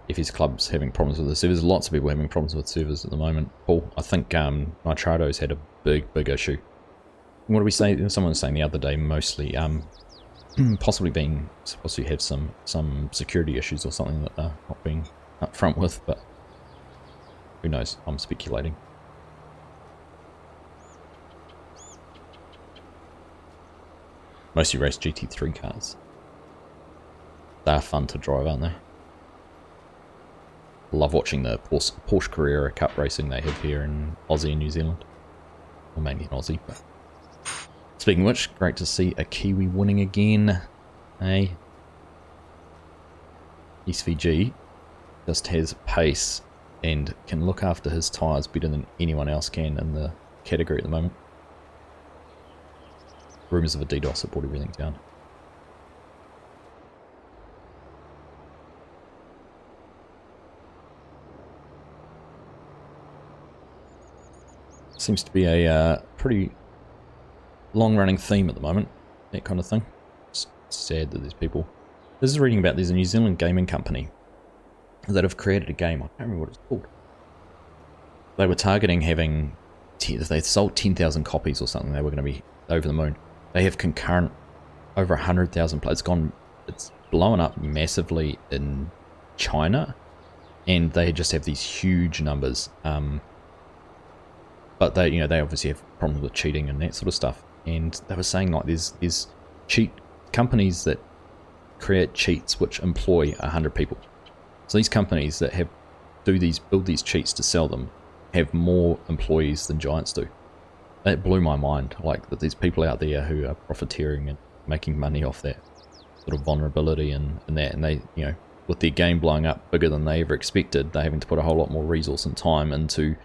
If his club's having problems with the servers, lots of people having problems with servers at the moment. Paul, I think Nitrado's had a big issue. What did we say? Someone was saying the other day, mostly possibly being supposed to have some security issues or something that they're not being upfront with, but who knows? I'm speculating. Mostly race GT3 cars. They're fun to drive, aren't they? Love watching the Porsche Carrera Cup racing they have here in Aussie and New Zealand. Well, mainly in Aussie, but... Speaking of which, great to see a Kiwi winning again. Hey. SVG just has pace and can look after his tyres better than anyone else can in the category at the moment. Rumours of a DDoS have brought everything down. Seems to be a pretty long-running theme at the moment, that kind of thing. It's sad that there's people... This is reading about, there's a New Zealand gaming company that have created a game, I can't remember what it's called. They were targeting having, if they sold 10,000 copies or something, they were going to be over the moon. They have concurrent, over 100,000 players. It's blown up massively in China, and they just have these huge numbers. But they, you know, they obviously have problems with cheating and that sort of stuff. And they were saying like there's cheat companies that create cheats which employ 100 people. So these companies that build these cheats to sell them have more employees than Giants do. That blew my mind. Like that there's people out there who are profiteering and making money off that sort of vulnerability and that, and they, you know, with their game blowing up bigger than they ever expected, they're having to put a whole lot more resource and time into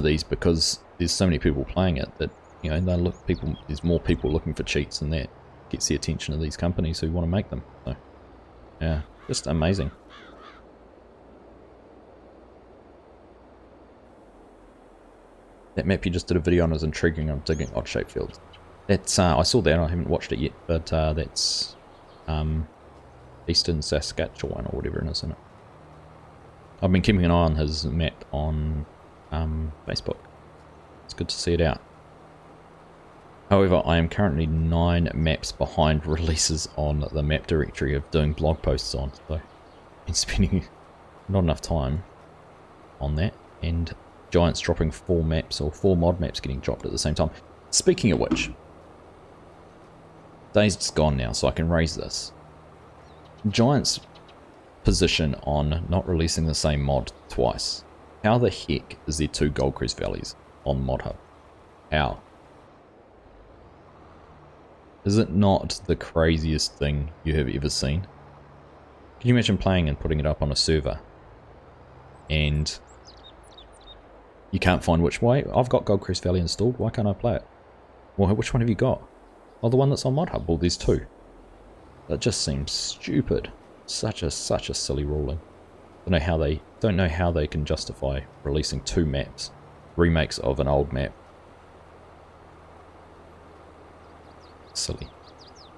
these because there's so many people playing it that, you know, there's more people looking for cheats, and that gets the attention of these companies who want to make them. So yeah, just amazing. That map you just did a video on is intriguing. I'm digging odd shaped fields. That's I saw that. I haven't watched it yet, but that's Eastern Saskatchewan or whatever it is, isn't it? I've been keeping an eye on his map on Facebook. It's good to see it out. However, I am currently 9 maps behind releases on the map directory of doing blog posts on, so I'm spending not enough time on that, and Giants dropping 4 maps, or 4 mod maps getting dropped at the same time. Speaking of which, Dazed's gone now, so I can raise this. Giants' position on not releasing the same mod twice. How the heck is there 2 Goldcrest Valleys on Mod Hub? How? Is it not the craziest thing you have ever seen? Can you imagine playing and putting it up on a server and you can't find which way? I've got Goldcrest Valley installed, why can't I play it? Well, which one have you got? Oh, the one that's on Mod Hub. Well, there's 2. That just seems stupid. Such a silly ruling. Don't know how they can justify releasing 2 maps, remakes of an old map. Silly.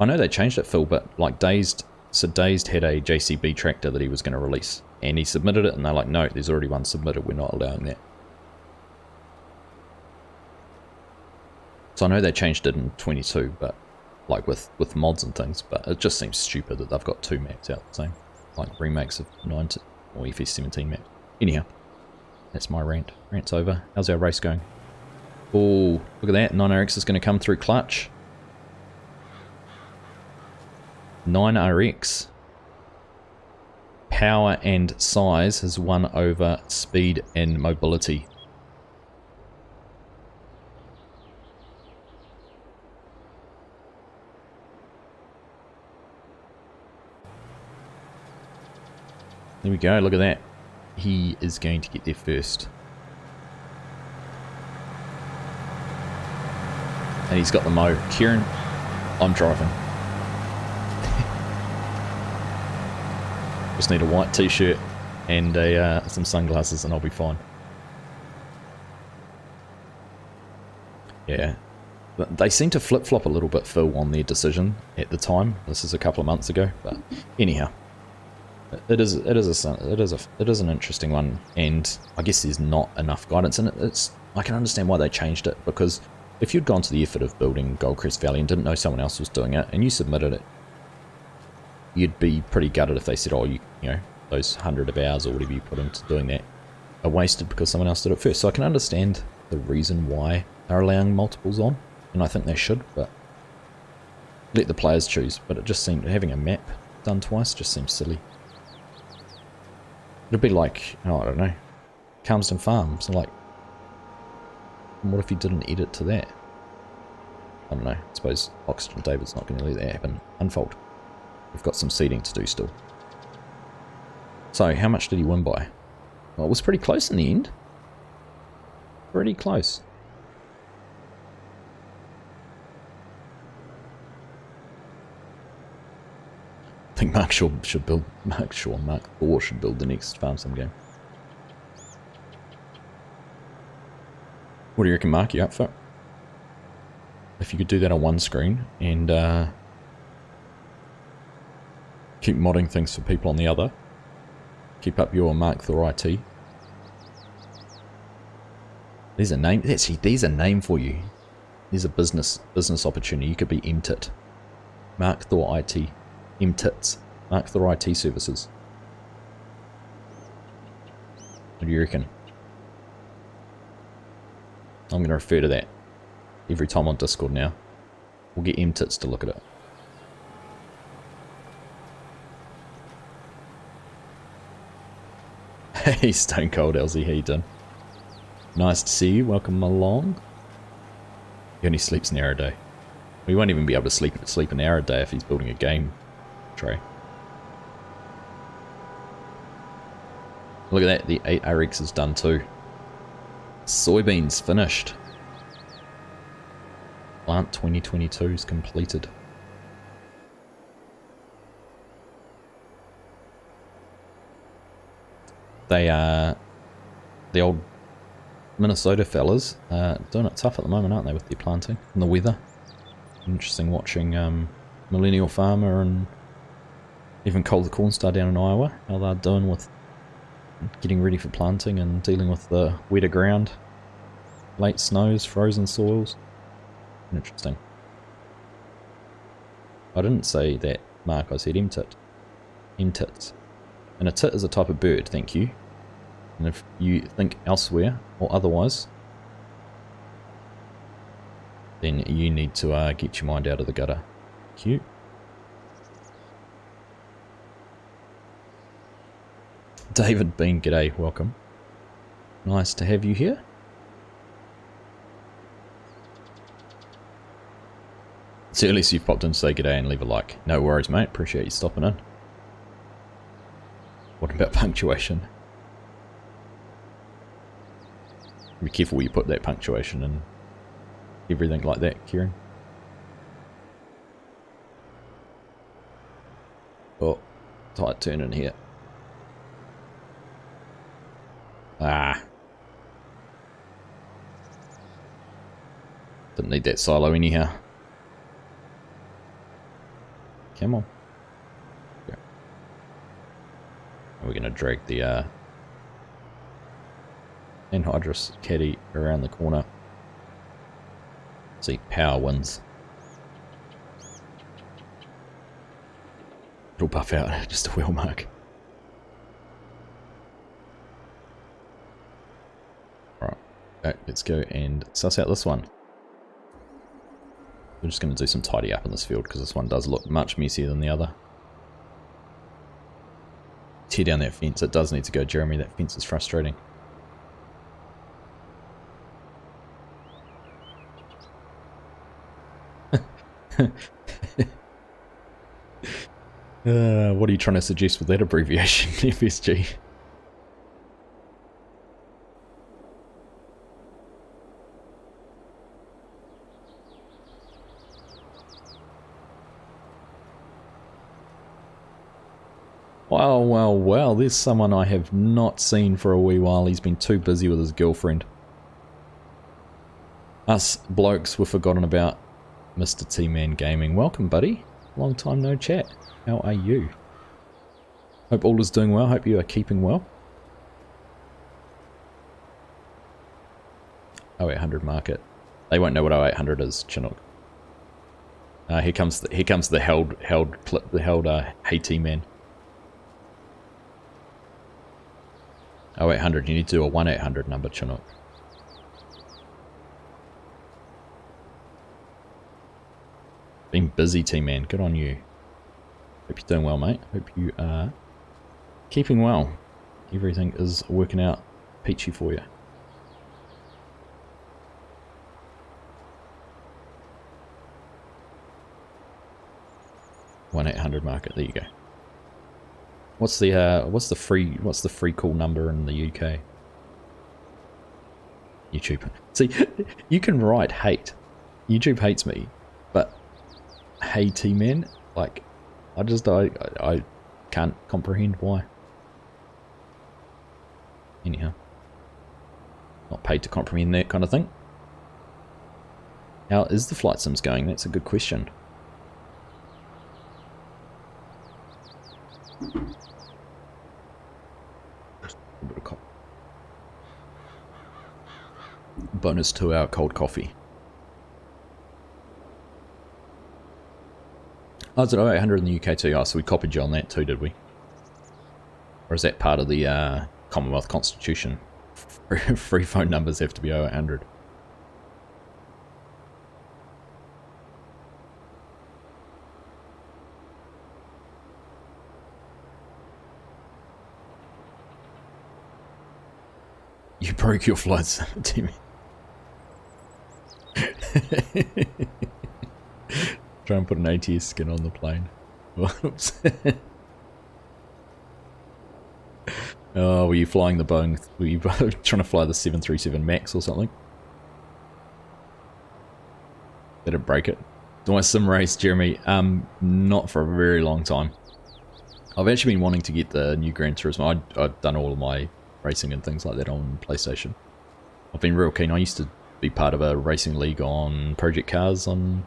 I know they changed it, Phil, but like Dazed had a JCB tractor that he was going to release, and he submitted it, and they're like, no, there's already one submitted, we're not allowing that. So I know they changed it in 22, but like with mods and things, but it just seems stupid that they've got 2 maps out the same, like remakes of 9 or FS17 map. Anyhow, that's my rant. Rant's over. How's our race going? Oh, look at that. 9RX is going to come through clutch. 9RX. Power and size has won over speed and mobility. There we go, look at that. He is going to get there first. And he's got the mo. Kieran, I'm driving. Just need a white t-shirt and some sunglasses and I'll be fine. Yeah. But they seem to flip-flop a little bit, Phil, on their decision at the time. This is a couple of months ago, but anyhow. It is an interesting one, and I guess there's not enough guidance in it. I can understand why they changed it, because if you'd gone to the effort of building Goldcrest Valley and didn't know someone else was doing it, and you submitted it, you'd be pretty gutted if they said, oh, you know, those 100 of hours or whatever you put into doing that are wasted because someone else did it first. So I can understand the reason why they're allowing multiples on, and I think they should, but let the players choose. But it just seemed, having a map done twice just seems silly. It'd be like, oh, I don't know, Calmsden Farms. Like, what if you did an edit to that? I don't know. I suppose Oxygen David's not going to let that happen. Unfold. We've got some seeding to do still. So, how much did he win by? Well, it was pretty close in the end. Pretty close. I think Mark Thor should build the next farm sim game. What do you reckon, Mark? You up for it? If you could do that on one screen and keep modding things for people on the other, keep up your Mark Thor IT. There's a name. There's a name for you. There's a business opportunity. You could be MTIT. Mark Thor IT. MTITs. Mark Thor IT services. What do you reckon? I'm going to refer to that every time on Discord now. We'll get MTITs to look at it. Hey, Stone Cold LZ, how you doing? Nice to see you, welcome along. He only sleeps an hour a day. We won't even be able to sleep an hour a day if he's building a game tray. Look at that, the 8RX is done too. Soybeans finished. Plant 2022 is completed. They are the old Minnesota fellas doing it tough at the moment, aren't they, with their planting and the weather. Interesting watching Millennial Farmer and even Cole the Corn Star down in Iowa, how they're doing with getting ready for planting and dealing with the wetter ground, late snows, frozen soils. Interesting. I didn't say that, Mark, I said MTIT. MTITs. And a tit is a type of bird, thank you. And if you think elsewhere or otherwise, then you need to get your mind out of the gutter. Cute. David Bean, g'day, welcome. Nice to have you here. It's early, so you've popped in to say g'day and leave a like. No worries, mate. Appreciate you stopping in. What about punctuation? Be careful where you put that punctuation and everything like that, Kieran. Oh, tight turn in here. Ah. Didn't need that silo anyhow. Come on. Yeah. We're going to drag the anhydrous caddy around the corner. See, power wins. It'll buff out, just a wheel mark. Alright, okay, let's go and suss out this one. We're just going to do some tidy up in this field because this one does look much messier than the other. Tear down that fence, it does need to go, Jeremy, that fence is frustrating. What are you trying to suggest with that abbreviation, FSG? Well, there's someone I have not seen for a wee while. He's been too busy with his girlfriend. Us blokes were forgotten about. Mr. T-Man Gaming. Welcome, buddy. Long time no chat. How are you? Hope all is doing well. Hope you are keeping well. 0800 market. They won't know what 0800 is, Chinook. Here comes the held hey T-Man. 0800, you need to do a 1-800 number, Chinook. Been busy, T-Man. Good on you. Hope you're doing well, mate. Hope you are keeping well. Everything is working out peachy for you. $1-800 market. There you go. What's the free call number in the UK? YouTube. See, you can write hate. YouTube hates me, but hey T-Man, like, I can't comprehend why. Anyhow, not paid to comprehend that kind of thing. How is the flight sims going? That's a good question. Just a bit of bonus 2-hour cold coffee. Oh, is it 0800 in the UK too? Oh, so we copied you on that too, did we? Or is that part of the Commonwealth Constitution? Free phone numbers have to be 0800. You broke your flights, Timmy. Try and put an ATS skin on the plane. Whoops. Oh, were you flying the Boeing? Were you trying to fly the 737 MAX or something? Did it break it? Do I sim race, Jeremy? Not for a very long time. I've actually been wanting to get the new Gran Turismo. I've done all of my racing and things like that on PlayStation. I've been real keen. I used to be part of a racing league on Project Cars on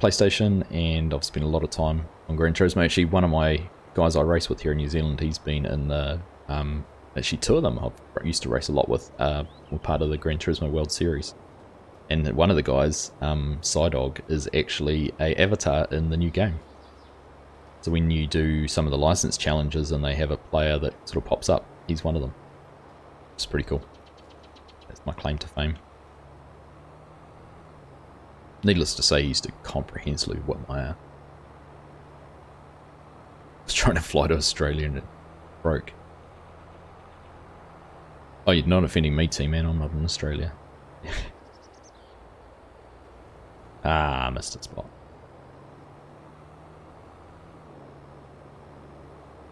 PlayStation, and I've spent a lot of time on Gran Turismo. Actually, one of my guys I race with here in New Zealand, he's been in the actually two of them I've used to race a lot with, were part of the Gran Turismo World Series. And one of the guys, Psydog, is actually a avatar in the new game. So when you do some of the license challenges and they have a player that sort of pops up, he's one of them. It's pretty cool. That's my claim to fame. Needless to say, he used to comprehensively whip my ass. I was trying to fly to Australia and it broke. Oh, you're not offending me, T-Man. I'm not in Australia. Ah, missed a spot.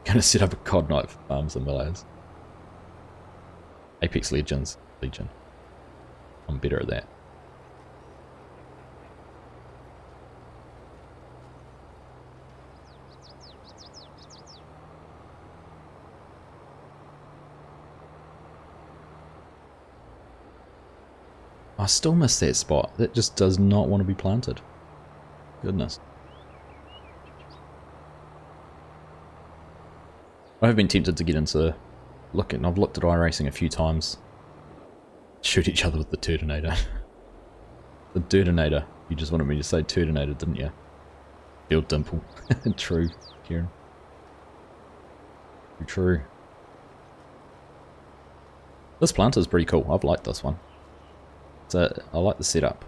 Gonna set up a COD night for Farms and Millers. Apex Legends. Legion. I'm better at that. I still miss that spot. That just does not want to be planted. Goodness. I have been tempted to get into looking. I've looked at iRacing a few times. Shoot each other with the Turtonator. The Dirtonator. You just wanted me to say Turtonator, didn't you? Field dimple. True, Kieran. True. This planter is pretty cool. I've liked this one. So I like the setup.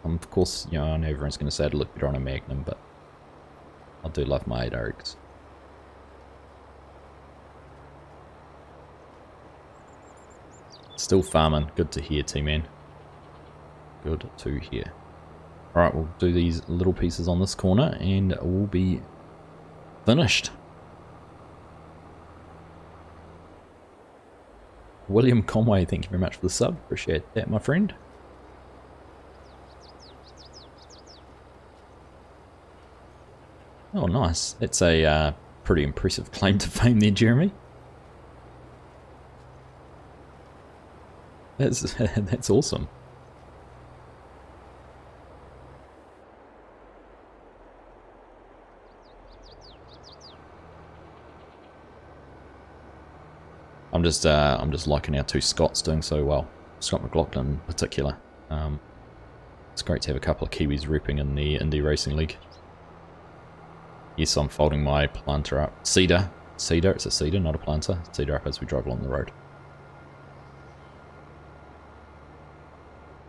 Of course, you know, I know everyone's going to say it'll look better on a Magnum, but I do love my 8 Args. Still farming. Good to hear, T-Man. Good to hear. Alright, we'll do these little pieces on this corner and we'll be finished. William Conway, thank you very much for the sub. Appreciate that, my friend. Oh, nice. That's a pretty impressive claim to fame there, Jeremy. That's awesome. I'm just liking our two Scots doing so well. Scott McLaughlin in particular. It's great to have a couple of Kiwis repping in the Indie Racing League. Yes, I'm folding my planter up. Cedar, it's a cedar, not a planter. Cedar up as we drive along the road.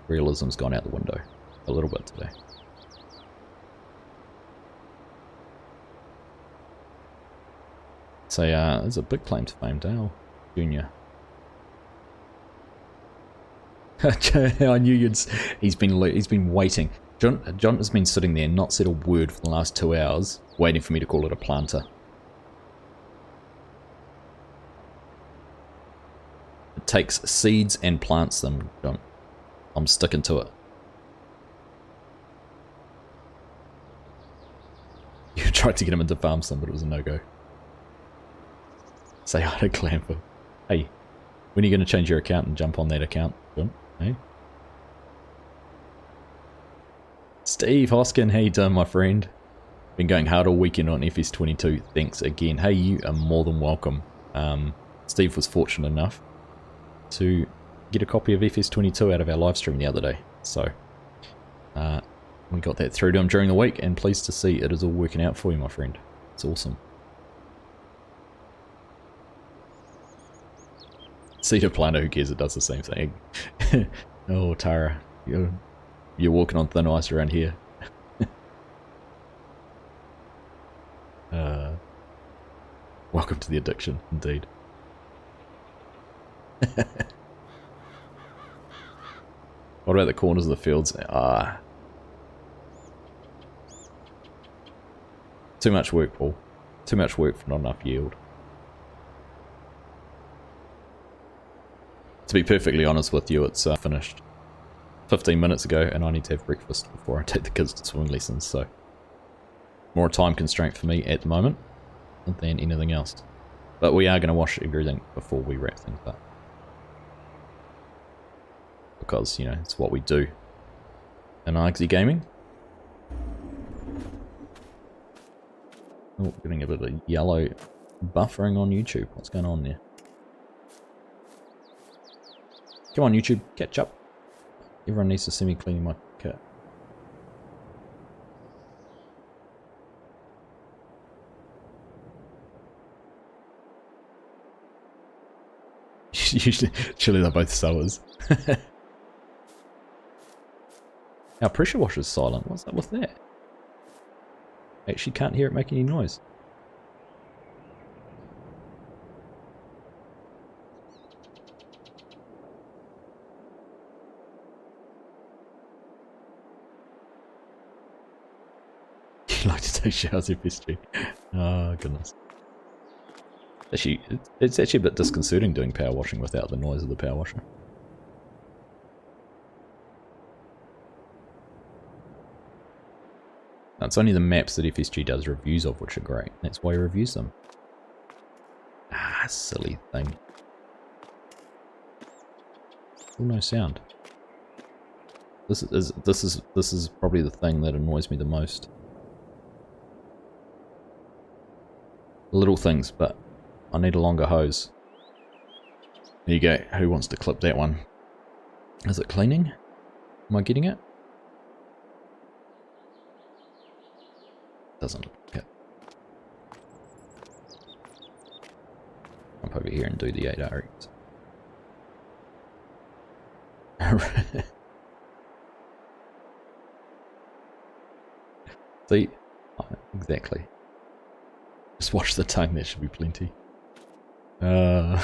Realism's gone out the window a little bit today. So there's a big claim to fame, Dale Junior. I knew you'd. He's been waiting. John has been sitting there, not said a word for the last 2 hours, waiting for me to call it a planter. It takes seeds and plants them. I'm sticking to it. You tried to get him into farm sim, but it was a no-go. Say hi to Clamper. Hey, when are you going to change your account and jump on that account, John? Hey? Steve Hoskin, how you doing, my friend? Been going hard all weekend on FS22. Thanks again. Hey, you are more than welcome. Steve was fortunate enough to get a copy of FS22 out of our live stream the other day. So, we got that through to him during the week, and pleased to see it is all working out for you, my friend. It's awesome. Cedar planter, who cares? It does the same thing. Oh, Tara, you're walking on thin ice around here. Welcome to the addiction, indeed. What about the corners of the fields? Too much work, Paul. Too much work for not enough yield. To be perfectly honest with you, it's finished 15 minutes ago, and I need to have breakfast before I take the kids to swimming lessons, so more a time constraint for me at the moment than anything else. But we are going to wash everything before we wrap things up. Because, you know, it's what we do in Argsy gaming. Oh, getting a bit of yellow buffering on YouTube. What's going on there? Come on, YouTube, catch up. Everyone needs to see me cleaning my kit. Surely they're both sowers. Our pressure washer's silent. What's up with that? Actually can't hear it make any noise. You like to take showers in history. Oh goodness. Actually, it's actually a bit disconcerting doing power washing without the noise of the power washer. Now, it's only the maps that FSG does reviews of which are great. That's why he reviews them. Ah, silly thing. Still no sound. This is probably the thing that annoys me the most. Little things, but I need a longer hose. There you go. Who wants to clip that one? Is it cleaning? Am I getting it? Doesn't look like it. Jump over here and do the 8 RX. See? Oh, exactly. Just watch the time, there should be plenty. Oh,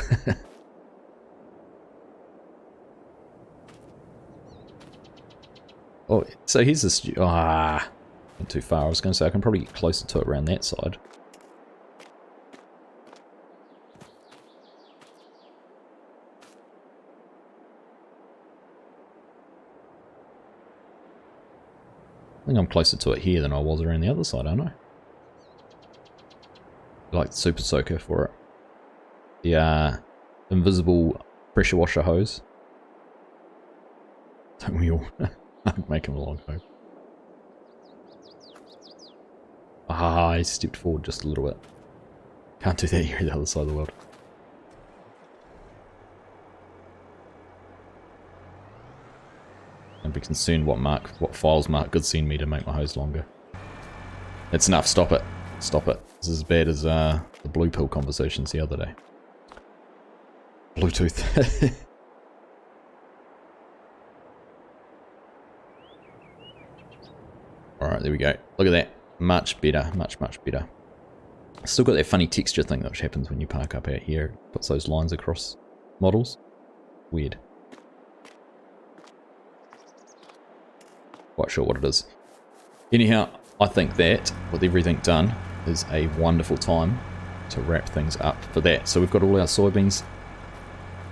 so here's this. Went too far. I was going to say I can probably get closer to it around that side. I think I'm closer to it here than I was around the other side, aren't I? I like the super soaker for it. The invisible pressure washer hose. Don't we all? Make him a long hose. Ah, I stepped forward just a little bit. Can't do that here on the other side of the world. I'd be concerned what files Mark could send me to make my hose longer. It's enough, stop it. Stop it. This is as bad as the blue pill conversations the other day. Bluetooth. Alright, there we go. Look at that. Much better. Much better. Still got that funny texture thing that happens when you park up out here. It puts those lines across models. Weird. Quite sure what it is. Anyhow, I think that, with everything done, is a wonderful time to wrap things up for that. So we've got all our soybeans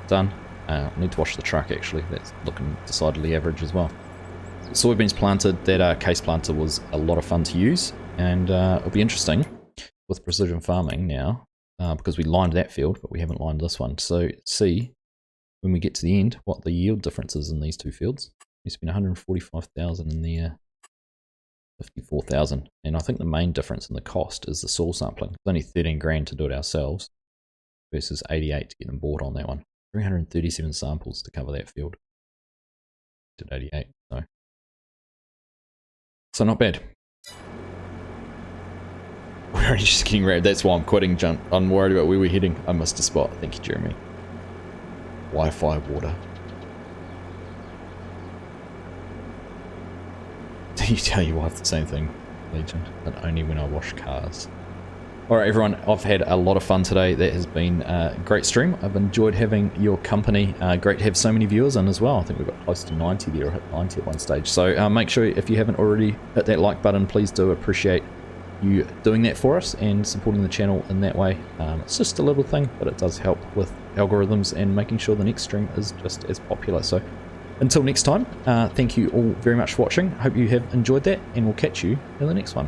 done. I need to wash the truck actually, that's looking decidedly average as well. Soybeans planted, that case planter was a lot of fun to use, and it'll be interesting with precision farming now, because we lined that field, but we haven't lined this one. So see, when we get to the end, what the yield difference is in these two fields. We spent 145,000 in there, 54,000, and I think the main difference in the cost is the soil sampling. It's only 13 grand to do it ourselves, versus 88 to get them bought on that one. 337 samples to cover that field. Did 88, so not bad. We're already just getting red. That's why I'm quitting, John. I'm worried about where we're heading. I missed a spot. Thank you, Jeremy. Wi-Fi water. You tell your wife the same thing, Legion, but only when I wash cars. Alright everyone, I've had a lot of fun today. That has been a great stream. I've enjoyed having your company. Great to have so many viewers in as well. I think we've got close to 90 there, or hit 90 at one stage. So make sure, if you haven't already, hit that like button. Please do appreciate you doing that for us and supporting the channel in that way. It's just a little thing, but it does help with algorithms and making sure the next stream is just as popular. So until next time, thank you all very much for watching. Hope you have enjoyed that, and we'll catch you in the next one.